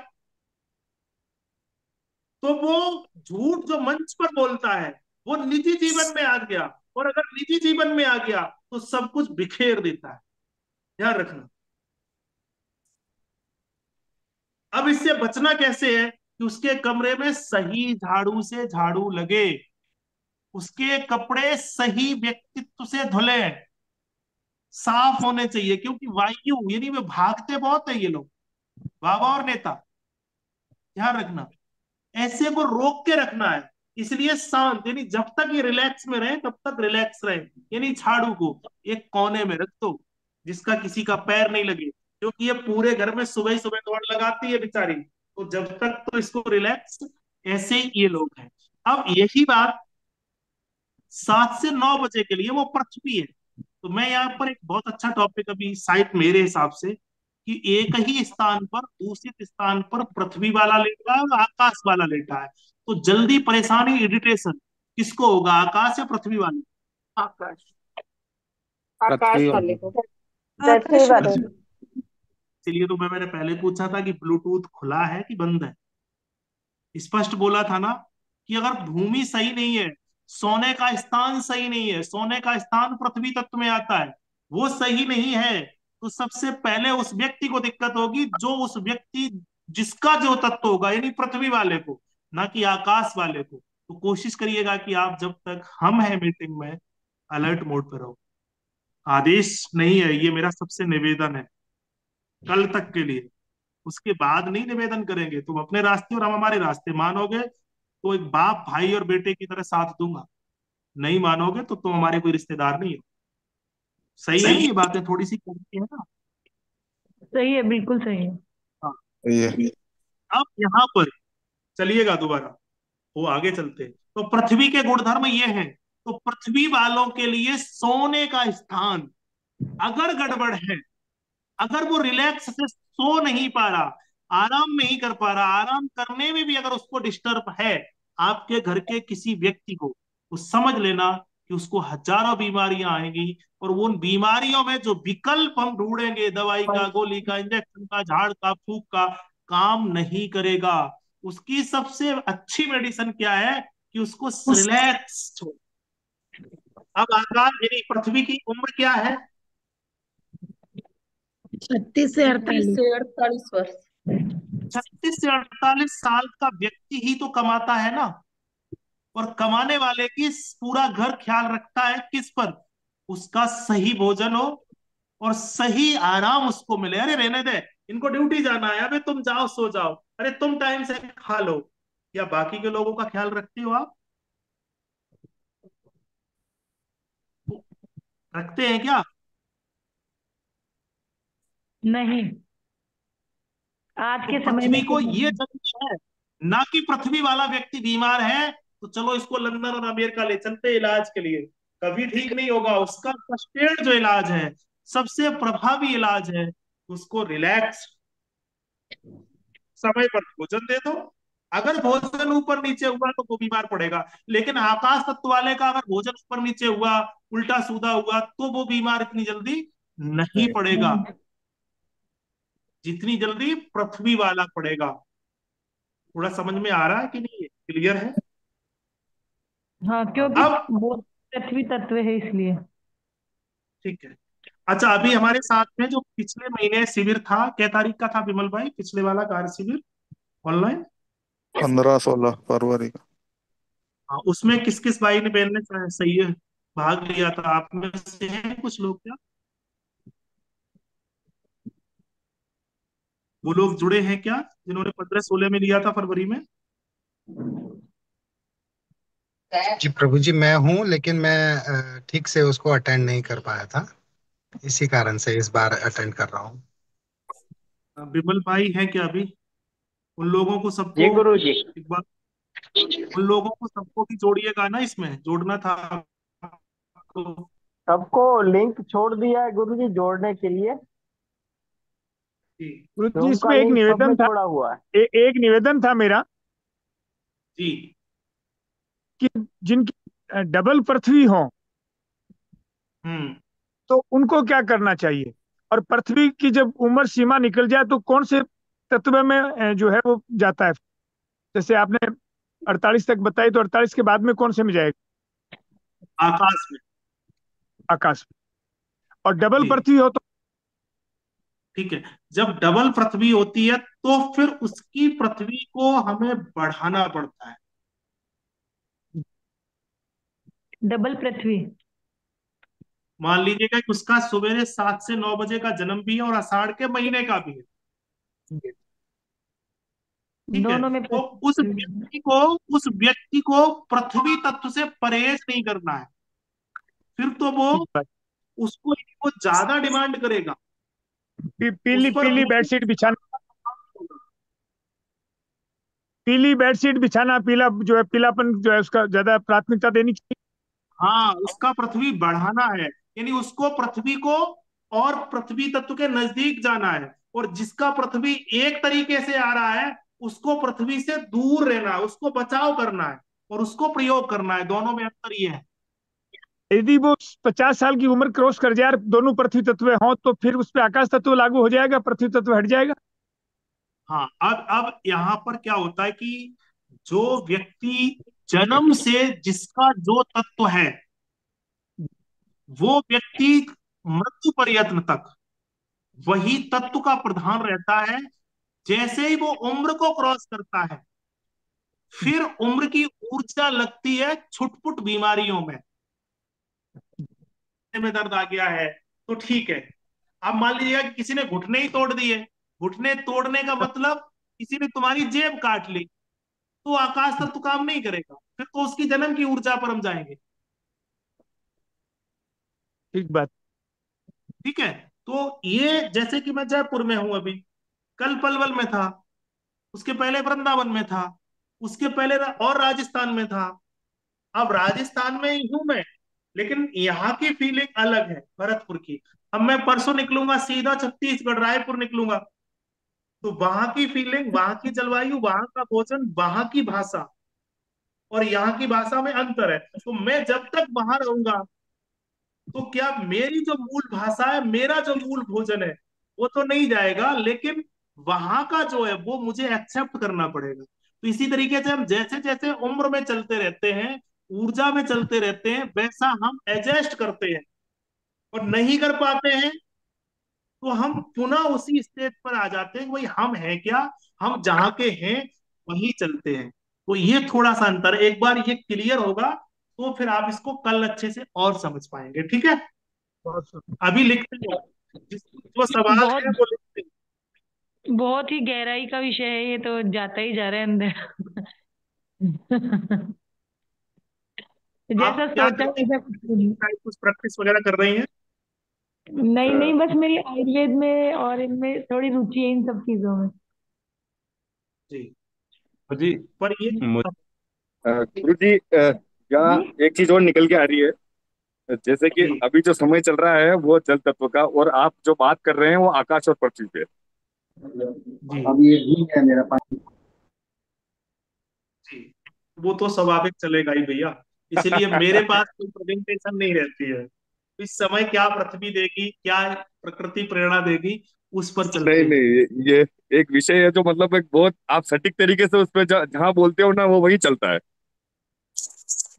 तो वो झूठ जो मंच पर बोलता है वो निजी जीवन में आ गया। और अगर निजी जीवन में आ गया तो सब कुछ बिखेर देता है। ध्यान रखना। अब इससे बचना कैसे है कि उसके कमरे में सही झाड़ू से झाड़ू लगे, उसके कपड़े सही व्यक्तित्व से धुले, साफ होने चाहिए। क्योंकि वायु, यानी वे भागते बहुत है ये लोग, बाबा और नेता। ध्यान रखना, ऐसे को रोक के रखना है। इसलिए शांत, यानी जब तक ये रिलैक्स में रहे तब तक रिलैक्स रहे। यानी झाड़ू को एक कोने में रख दो जिसका किसी का पैर नहीं लगे, क्योंकि ये पूरे घर में सुबह सुबह दौड़ लगाती है बेचारी। तो जब तक तो इसको रिलैक्स। ऐसे ही ये लोग हैं। अब यही बात 7 से 9 बजे के लिए वो पृथ्वी है। तो मैं यहाँ पर एक बहुत अच्छा टॉपिक अभी साइट मेरे हिसाब से, कि एक ही स्थान पर, दूषित स्थान पर पृथ्वी वाला लेटा है और आकाश वाला लेटा है। तो जल्दी परेशानी, इरिटेशन किसको होगा, आकाश या पृथ्वी वाले? आकाश। पृथ्वी आकाश वाला। वाले को। पृथ्वी आकाश वाले। वाले। इसलिए तो मैंने पहले पूछा था कि ब्लूटूथ खुला है कि बंद है। स्पष्ट बोला था ना कि अगर भूमि सही नहीं है, सोने का स्थान सही नहीं है, सोने का स्थान पृथ्वी तत्व में आता है, वो सही नहीं है, तो सबसे पहले उस व्यक्ति को दिक्कत होगी, जो उस व्यक्ति, जिसका जो तत्व होगा, यानी पृथ्वी वाले को, ना कि आकाश वाले को। तो कोशिश करिएगा कि आप जब तक हम हैं मीटिंग में, अलर्ट मोड पर रहो। आदेश नहीं है, ये मेरा सबसे निवेदन है कल तक के लिए। उसके बाद नहीं निवेदन करेंगे, तुम अपने रास्ते और हम हमारे रास्ते, मानोगे तो एक बाप भाई और बेटे की तरह साथ दूंगा। नहीं मानोगे तो तुम हमारे कोई रिश्तेदार नहीं हो। सही है ये बातें, थोड़ी सी करती है ना। सही है, बिल्कुल सही है। हाँ। ये अब यहाँ पर चलिएगा दोबारा, वो आगे चलते हैं। तो पृथ्वी के गुणधर्म ये हैं। तो पृथ्वी वालों के लिए सोने का स्थान अगर गड़बड़ है, अगर वो रिलैक्स से सो नहीं पा रहा, आराम नहीं कर पा रहा, आराम करने में भी अगर उसको डिस्टर्ब है, आपके घर के किसी व्यक्ति को, तो समझ लेना कि उसको हजारों बीमारियां आएंगी। और वो उन बीमारियों में जो विकल्प हम ढूंढेंगे, दवाई का, गोली का, इंजेक्शन का, झाड़ का, फूक का, काम नहीं करेगा। उसकी सबसे अच्छी मेडिसिन क्या है कि उसको रिलैक्स छोड़। अब आकाश यानी पृथ्वी की उम्र क्या है? 36 से 36 48। से 48 वर्ष। 36 से 48 साल का व्यक्ति ही तो कमाता है ना। और कमाने वाले की पूरा घर ख्याल रखता है किस पर? उसका सही भोजन हो और सही आराम उसको मिले। अरे रहने दे, इनको ड्यूटी जाना है, अबे तुम जाओ सो जाओ, अरे तुम टाइम से खा लो। या बाकी के लोगों का ख्याल रखते हो आप? रखते हैं क्या? नहीं, आज तो के समय में पृथ्वी तो को ये नहीं। जरूरी है ना कि पृथ्वी वाला व्यक्ति बीमार है तो चलो इसको लंदन और अमेरिका ले चलते हैं इलाज के लिए। कभी ठीक नहीं होगा। उसका फर्स्ट एड जो इलाज है, सबसे प्रभावी इलाज है, उसको रिलैक्स, समय पर भोजन दे दो। अगर भोजन ऊपर नीचे हुआ तो वो बीमार पड़ेगा, लेकिन आकाश तत्व वाले का अगर भोजन ऊपर नीचे हुआ, उल्टा सीधा हुआ, तो वो बीमार इतनी जल्दी नहीं पड़ेगा नहीं। जितनी जल्दी पृथ्वी वाला पड़ेगा। थोड़ा समझ में आ रहा है कि नहीं? है क्लियर है? हाँ, क्योंकि अब वो पृथ्वी तत्व है इसलिए। ठीक है। अच्छा, अभी हमारे साथ में जो पिछले महीने शिविर था, क्या तारीख का था विमल भाई, पिछले वाला कार्य शिविर ऑनलाइन? 15-16 फरवरी का। हाँ, उसमें किस किस भाई ने, बहन ने सही है भाग लिया था? आप में से हैं कुछ लोग क्या? वो लोग जुड़े हैं क्या जिन्होंने 15-16 में लिया था फरवरी में? जी प्रभु जी, मैं हूँ, लेकिन मैं ठीक से उसको अटेंड नहीं कर पाया था, इसी कारण से इस बार अटेंड कर रहा हूँ। विमल भाई हैं क्या अभी? उन लोगों को जी सबको गुरु जी। एक बार, उन लोगों को सबको भी जोड़िएगा ना, इसमें जोड़ना था आपको। सबको लिंक छोड़ दिया है गुरु जी जोड़ने के लिए। गुरु जी, रूम का इसमें एक लिंक सब में निवेदन था। छोड़ा हुआ है। एक निवेदन था मेरा जी। कि जिनकी डबल पृथ्वी हो तो उनको क्या करना चाहिए, और पृथ्वी की जब उम्र सीमा निकल जाए तो कौन से तत्व में जो है वो जाता है? जैसे आपने 48 तक बताई, तो 48 के बाद में कौन से में जाएगा? आकाश में। आकाश में। और डबल जी पृथ्वी हो तो? ठीक है। जब डबल पृथ्वी होती है तो फिर उसकी पृथ्वी को हमें बढ़ाना पड़ता है। डबल पृथ्वी। मान लीजिएगा कि उसका सवेरे 7 से 9 बजे का जन्म भी है और आषाढ़ के महीने का भी है। ठीक है। दोनों में तो उस व्यक्ति को पृथ्वी तत्व से परहेज नहीं करना है। फिर तो वो उसको वो ज्यादा डिमांड करेगा। पीली उस पर पीली बेडशीट बिछाना, पीली बेडशीट बिछाना, पीला जो है, पीलापन जो है उसका ज्यादा प्राथमिकता देनी चाहिए। हाँ, उसका पृथ्वी बढ़ाना है, यानी उसको पृथ्वी को और पृथ्वी तत्व के नजदीक जाना है। और जिसका पृथ्वी एक तरीके से आ रहा है उसको पृथ्वी से दूर रहना है, उसको बचाव करना है और उसको प्रयोग करना है। दोनों में अंतर ये है। यदि वो 50 साल की उम्र क्रॉस कर जाए, दोनों पृथ्वी तत्व हों, तो फिर उस पर आकाश तत्व लागू हो जाएगा, पृथ्वी तत्व हट जाएगा। हाँ, अब यहाँ पर क्या होता है कि जो व्यक्ति जन्म से जिसका जो तत्व है, वो व्यक्ति मृत्यु पर्यंत तक वही तत्व का प्रधान रहता है। जैसे ही वो उम्र को क्रॉस करता है, फिर उम्र की ऊर्जा लगती है छुटपुट बीमारियों में दर्द आ गया है तो ठीक है। अब मान लीजिएगा कि किसी ने घुटने ही तोड़ दिए। घुटने तोड़ने का मतलब किसी ने तुम्हारी जेब काट ली, तो आकाश तत्व काम नहीं करेगा, फिर तो उसकी जन्म की ऊर्जा पर हम जाएंगे। ठीक बात। ठीक है। तो ये जैसे कि मैं जयपुर में हूं अभी, कल पलवल में था, उसके पहले वृंदावन में था, उसके पहले और राजस्थान में था। अब राजस्थान में ही हूं मैं, लेकिन यहाँ की फीलिंग अलग है भरतपुर की। अब मैं परसों निकलूंगा सीधा छत्तीसगढ़ रायपुर निकलूंगा, तो वहां की फीलिंग, वहां की जलवायु, वहां का भोजन, वहां की भाषा और यहाँ की भाषा में अंतर है। तो मैं जब तक वहां रहूंगा तो क्या मेरी जो मूल भाषा है, मेरा जो मूल भोजन है, वो तो नहीं जाएगा, लेकिन वहां का जो है वो मुझे एक्सेप्ट करना पड़ेगा। तो इसी तरीके से हम जैसे जैसे उम्र में चलते रहते हैं, ऊर्जा में चलते रहते हैं, वैसा हम एडजस्ट करते हैं, और नहीं कर पाते हैं तो हम पुनः उसी स्टेज पर आ जाते हैं कि भाई हम हैं क्या, हम जहाँ के हैं वहीं चलते हैं। तो ये थोड़ा सा अंतर है। एक बार ये क्लियर होगा तो फिर आप इसको कल अच्छे से और समझ पाएंगे। ठीक है, अभी लिखते हो, जो सवाल बहुत है वो लिखते हो। बहुत ही गहराई का विषय है ये, तो जाता ही जा रहा है अंदर। आप जैसा क्या सोचा करते वैसा कुछ नहीं। हैं, कुछ प्रैक्टिस वगैरह कर रही हैं? नहीं नहीं, बस मेरी आयुर्वेद में और इनमें थोड़ी रुचि है, इन सब चीजों में। जी। जी पर ये गुरु जी, यहाँ जी एक चीज और निकल के आ रही है। जैसे कि जी अभी जो समय चल रहा है वो जल तत्व का, और आप जो बात कर रहे हैं वो आकाश और पृथ्वी पे। जी अब ये भी है मेरा पानी। जी, वो तो स्वाभाविक चलेगा ही भैया, इसलिए मेरे पास कोई प्रेजेंटेशन नहीं रहती है। इस समय क्या पृथ्वी देगी, क्या प्रकृति प्रेरणा देगी, उस पर नहीं चलते हैं। नहीं, ये एक विषय है जो मतलब एक बहुत आप सटीक तरीके से उस पर जहाँ बोलते हो ना वो वही चलता है।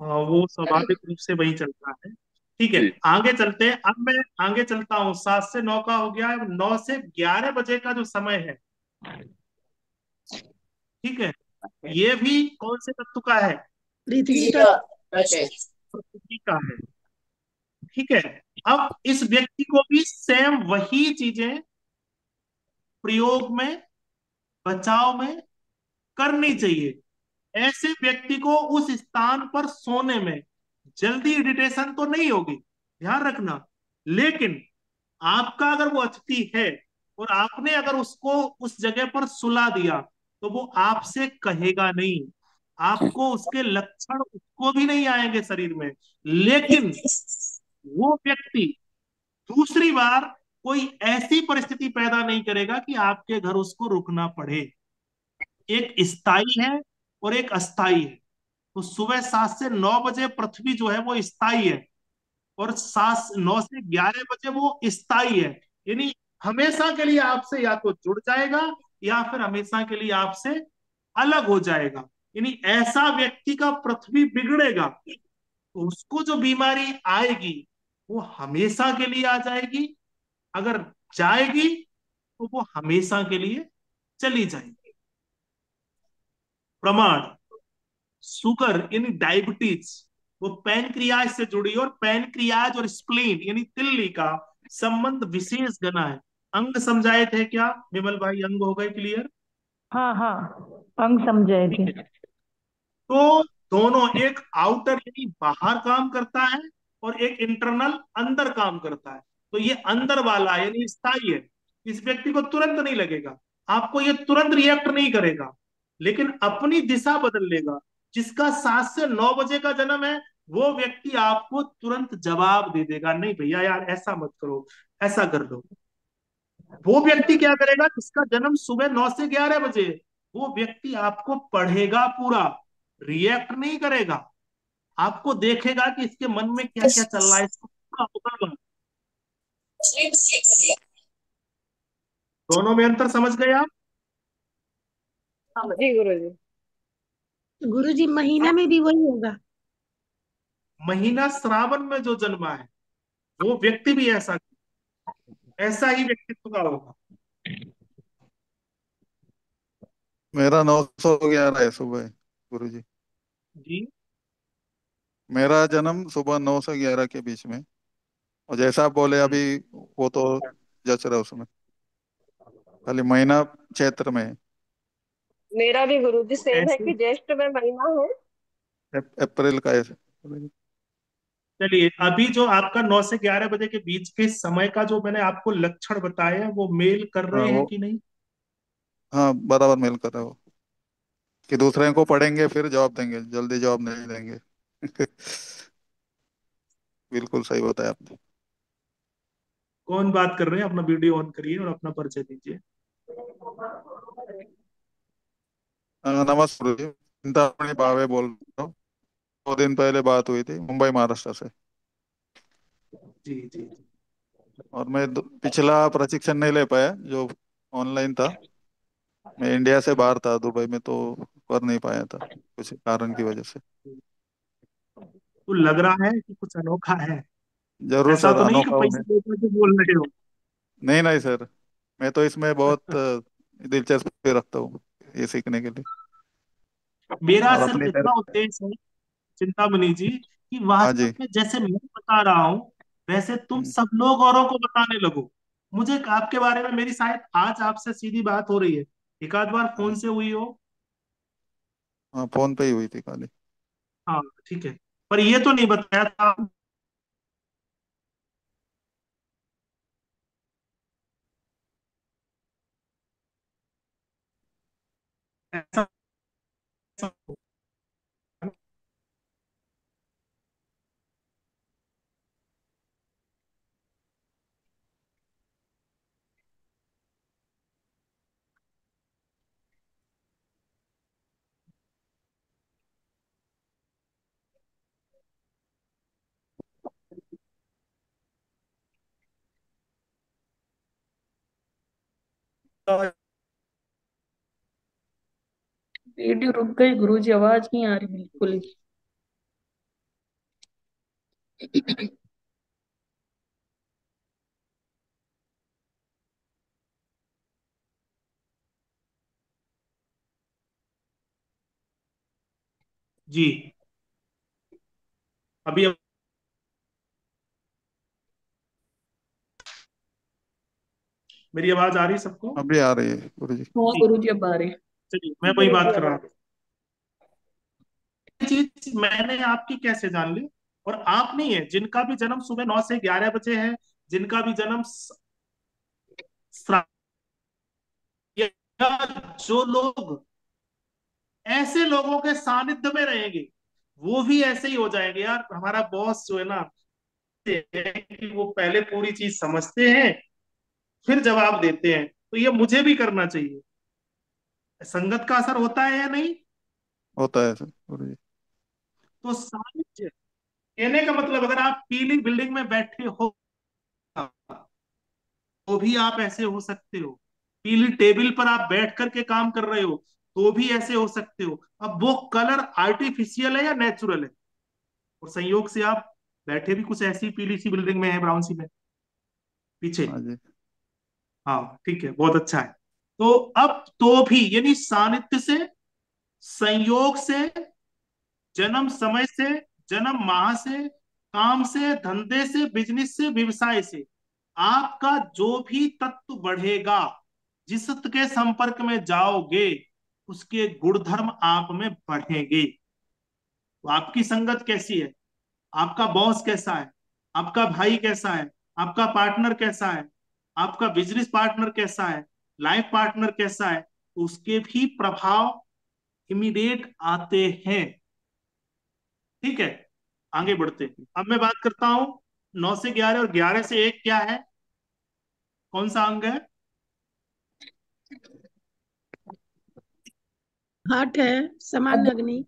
हाँ, वो स्वाभाविक रूप से वही चलता है। ठीक है, जी आगे चलते हैं। अब मैं आगे चलता हूँ, 7 से 9 का हो गया, अब 9 से 11 बजे का जो समय है, ठीक है, ये भी कौन से तत्व का है? पृथ्वी का। पृथ्वी का है। ठीक है, अब इस व्यक्ति को भी सेम वही चीजें प्रयोग में, बचाव में करनी चाहिए। ऐसे व्यक्ति को उस स्थान पर सोने में जल्दी इरिटेशन तो नहीं होगी, ध्यान रखना। लेकिन आपका अगर वो अतिथि है और आपने अगर उसको उस जगह पर सुला दिया, तो वो आपसे कहेगा नहीं, आपको उसके लक्षण उसको भी नहीं आएंगे शरीर में। लेकिन वो व्यक्ति दूसरी बार कोई ऐसी परिस्थिति पैदा नहीं करेगा कि आपके घर उसको रुकना पड़े। एक स्थायी है और एक अस्थाई है। तो सुबह 7 से 9 बजे पृथ्वी जो है वो स्थायी है, और 9 से 11 बजे वो स्थायी है। यानी हमेशा के लिए आपसे या तो जुड़ जाएगा या फिर हमेशा के लिए आपसे अलग हो जाएगा। यानी ऐसा व्यक्ति का पृथ्वी बिगड़ेगा तो उसको जो बीमारी आएगी वो हमेशा के लिए आ जाएगी, अगर जाएगी तो वो हमेशा के लिए चली जाएगी। प्रमाण, शुगर यानी डायबिटीज, वो पैनक्रियाज से जुड़ी, और पैनक्रियाज और स्प्लीन यानी तिल्ली का संबंध विशेष घना है। अंग समझाए थे क्या विमल भाई? अंग हो गए क्लियर? हाँ हाँ, अंग समझाए थे। तो दोनों, एक आउटर यानी बाहर काम करता है और एक इंटरनल अंदर काम करता है। तो ये अंदर वाला यानी स्थायी है, इस व्यक्ति को तुरंत नहीं लगेगा, आपको ये तुरंत रिएक्ट नहीं करेगा, लेकिन अपनी दिशा बदल लेगा। जिसका 7 से 9 बजे का जन्म है वो व्यक्ति आपको तुरंत जवाब दे देगा, नहीं भैया यार ऐसा मत करो, ऐसा कर लो। वो व्यक्ति क्या करेगा जिसका जन्म सुबह 9 से 11 बजे है? वो व्यक्ति आपको पढ़ेगा पूरा, रिएक्ट नहीं करेगा, आपको देखेगा कि इसके मन में क्या क्या चल रहा है, इसको पूरा होगा। दोनों में अंतर समझ गए आप? जी गुरु जी। गुरु जी महीना में भी वही होगा? महीना श्रावण में जो जन्मा है वो व्यक्ति भी ऐसा ही व्यक्तित्व का होगा। मेरा 911 है सुबह, गुरु जी। जी मेरा जन्म सुबह 9 से 11 के बीच में, और जैसा आप बोले अभी वो तो जच रहा है उसमें, खाली महीना चैत्र में है। मेरा भी गुरु जी तो सेम है ऐसे कि ज्येष्ठ में महीना है। अप्रैल का है। चलिए, अभी जो आपका 9 से 11 बजे के बीच के समय का जो मैंने आपको लक्षण बताए हैं वो मेल कर हाँ रहे हैं वो, कि नहीं? हाँ बराबर मेल कर रहा है वो, कि दूसरे को पढ़ेंगे फिर जवाब देंगे, जल्दी जवाब नहीं देंगे। बिल्कुल सही बताया आपने। कौन बात कर रहे हैं? अपना वीडियो ऑन करिए और अपना परिचय दीजिए। नमस्कार जी, चिंतामणि भावे बोल रहा हूँ। 2 दिन पहले बात हुई थी मुंबई महाराष्ट्र से। जी जी जी। और मैं पिछला प्रशिक्षण नहीं ले पाया जो ऑनलाइन था। मैं इंडिया से बाहर था, दुबई में, तो कर नहीं पाया था कुछ कारण की वजह से। तो लग रहा है कि कुछ अनोखा है। जरूर ऐसा सर, तो नहीं कि अनोखा हूँ मैं। पैसे लेकर के बोल रहे हो? नहीं नहीं सर, मैं तो इसमें बहुत दिलचस्पी रखता हूँ, ये सीखने के लिए। मेरा और सिर्फ अपनी इतना तरह। उद्देश्य है, चिंतामणि जी, कि हाँ वास्तव जी। में जैसे मैं बता रहा हूँ वैसे तुम हम्म, सब लोग औरों को बताने लगो। मुझे आपके बारे में मेरी शायद आज आपसे सीधी बात हो रही है, एक आध बार फोन से हुई हो। हाँ फोन पे ही हुई थी खाली। हाँ ठीक है, पर ये तो नहीं बताया था ऐसा। वीडियो रुक गई गुरुजी, आवाज नहीं आ रही बिल्कुल ही। जी, अभी मेरी आवाज आ रही है सबको? अभी आ रही है गुरु जी। हाँ ठीक, गुरुजी अब आ रहे हैं। चलिए मैं वही बात कर रहा था। ये चीज मैंने आपकी कैसे जान ली? और आप नहीं है जिनका भी जन्म सुबह 9 से 11 बजे है, जिनका भी जन्म श्रा- या जो लोग ऐसे लोगों के सानिध्य में रहेंगे वो भी ऐसे ही हो जाएंगे। यार हमारा बॉस जो है ना, ये है कि वो पहले पूरी चीज समझते हैं फिर जवाब देते हैं, तो ये मुझे भी करना चाहिए। संगत का असर होता है या नहीं? होता है सर गुरु जी। तो सानिध्य कहने का मतलब, अगर आप पीली बिल्डिंग में बैठे हो तो भी आप ऐसे हो सकते हो, पीली टेबल पर आप बैठ करके काम कर रहे हो तो भी ऐसे हो सकते हो। अब वो कलर आर्टिफिशियल है या नेचुरल है? और संयोग से आप बैठे भी कुछ ऐसी पीली सी बिल्डिंग में है, ब्राउन सी में पीछे। हाँ जी। हाँ ठीक है, बहुत अच्छा है। तो अब तो भी यानी सानिध्य से, संयोग से, जन्म समय से, जन्म माह से, काम से, धंधे से, बिजनेस से, व्यवसाय से, आपका जो भी तत्व बढ़ेगा, जिस के संपर्क में जाओगे उसके गुणधर्म आप में बढ़ेंगे। तो आपकी संगत कैसी है, आपका बॉस कैसा है, आपका भाई कैसा है, आपका पार्टनर कैसा है, आपका बिजनेस पार्टनर कैसा है, लाइफ पार्टनर कैसा है, तो उसके भी प्रभाव इमीडिएट आते हैं। ठीक है, आगे बढ़ते हैं। अब मैं बात करता हूं 9 से 11 और 11 से 1 क्या है, कौन सा अंग है? हठ है, सामान्य अग्नि।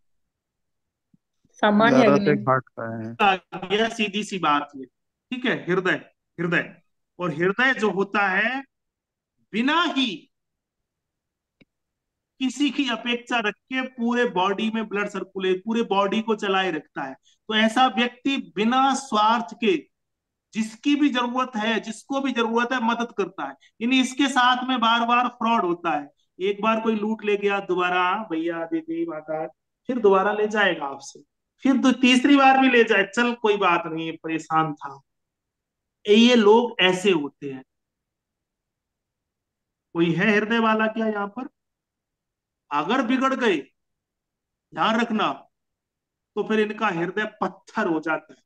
सामान्य 11 अग्नि। से घाट का है। यह सीधी सी बात है। ठीक है, हृदय, हृदय। और हृदय जो होता है बिना ही किसी की अपेक्षा रख के पूरे बॉडी में ब्लड सर्कुलेट, पूरे बॉडी को चलाए रखता है। तो ऐसा व्यक्ति बिना स्वार्थ के जिसकी भी जरूरत है, जिसको भी जरूरत है, मदद करता है। यानी इसके साथ में बार बार फ्रॉड होता है। एक बार कोई लूट ले गया, दोबारा भैया दे दे माता, फिर दोबारा ले जाएगा आपसे, फिर तो तीसरी बार भी ले जाए, चल कोई बात नहीं, परेशान था। ये लोग ऐसे होते हैं। कोई है हृदय वाला क्या यहाँ पर? अगर बिगड़ गए, ध्यान रखना, तो फिर इनका हृदय पत्थर हो जाता है।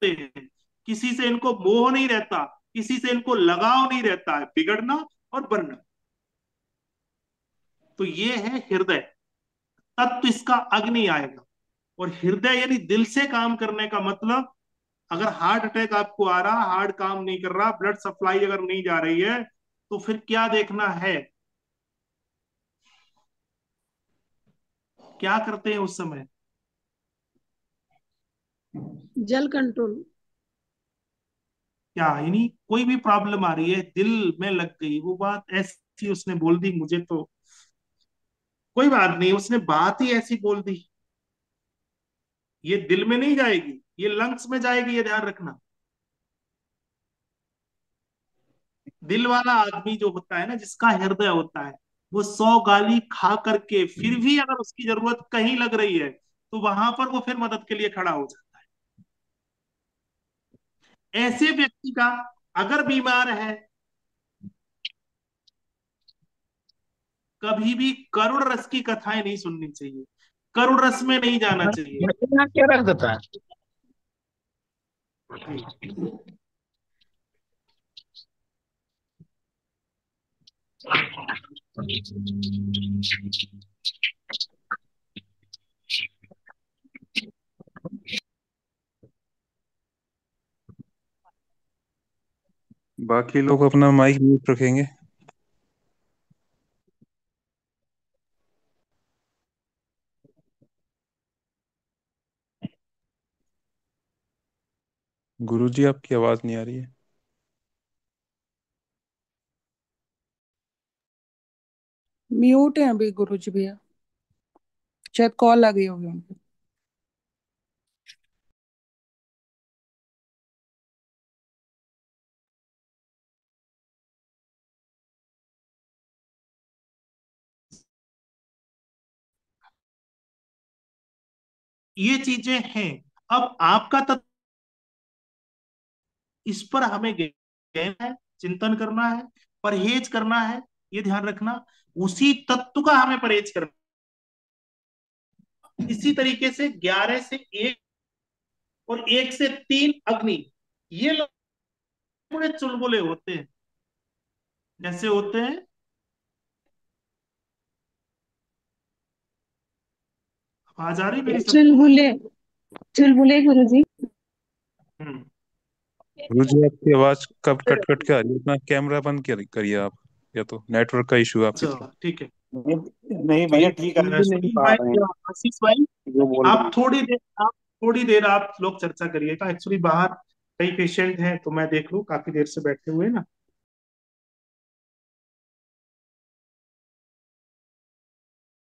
हैं, किसी से इनको मोह नहीं रहता, किसी से इनको लगाव नहीं रहता है, बिगड़ना और बनना। तो ये है हृदय तत्व, इसका अग्नि आएगा। और हृदय यानी दिल से काम करने का मतलब, अगर हार्ट अटैक आपको आ रहा, हार्ट काम नहीं कर रहा, ब्लड सप्लाई अगर नहीं जा रही है, तो फिर क्या देखना है, क्या करते हैं उस समय? जल कंट्रोल। क्या यानी कोई भी प्रॉब्लम आ रही है, दिल में लग गई वो बात, ऐसी उसने बोल दी, मुझे तो कोई बात नहीं, उसने बात ही ऐसी बोल दी, ये दिल में नहीं जाएगी, ये लंग्स में जाएगी, ये ध्यान रखना। दिल वाला आदमी जो होता है ना, जिसका हृदय होता है, वो 100 गाली खा करके फिर भी अगर उसकी जरूरत कहीं लग रही है, तो वहां पर वो फिर मदद के लिए खड़ा हो जाता है। ऐसे व्यक्ति का अगर बीमार है, कभी भी करुण रस की कथाएं नहीं सुननी चाहिए, करुण रस में नहीं जाना चाहिए। यहाँ क्या रख देता है? बाकी लोग अपना माइक म्यूट रखेंगे। गुरुजी आपकी आवाज नहीं आ रही है। म्यूट है अभी गुरुजी भैया, शायद कॉल आ गई होगी उनको। ये चीजें हैं। अब आपका तत्व, इस पर हमें गहना है, चिंतन करना है, परहेज करना है, ये ध्यान रखना। उसी तत्व का हमें परहेज करना। इसी तरीके से 11 से 1 और 1 से 3 अग्नि, ये लोग बड़े चुलबुले होते हैं। कैसे होते हैं? आवाज आ रही मेरी सब? चुलबुले, चुलबुले गुरुजी। गुरुजी आपकी आवाज कब कट कट के आ रही है, अपना कैमरा बंद करिए आप, या तो नेटवर्क का इशू है आपकी तरफ। अच्छा ठीक है। नहीं भैया ठीक आ रहा है, सुन सुनील पा रहे भाई, हैं आशीष भाई, जो बोल रहे आप थोड़ी देर आप लोग चर्चा करिएगा। एक्चुअली बाहर कई पेशेंट हैं, तो मैं देख लूं, काफी देर से बैठे हुए हैं ना।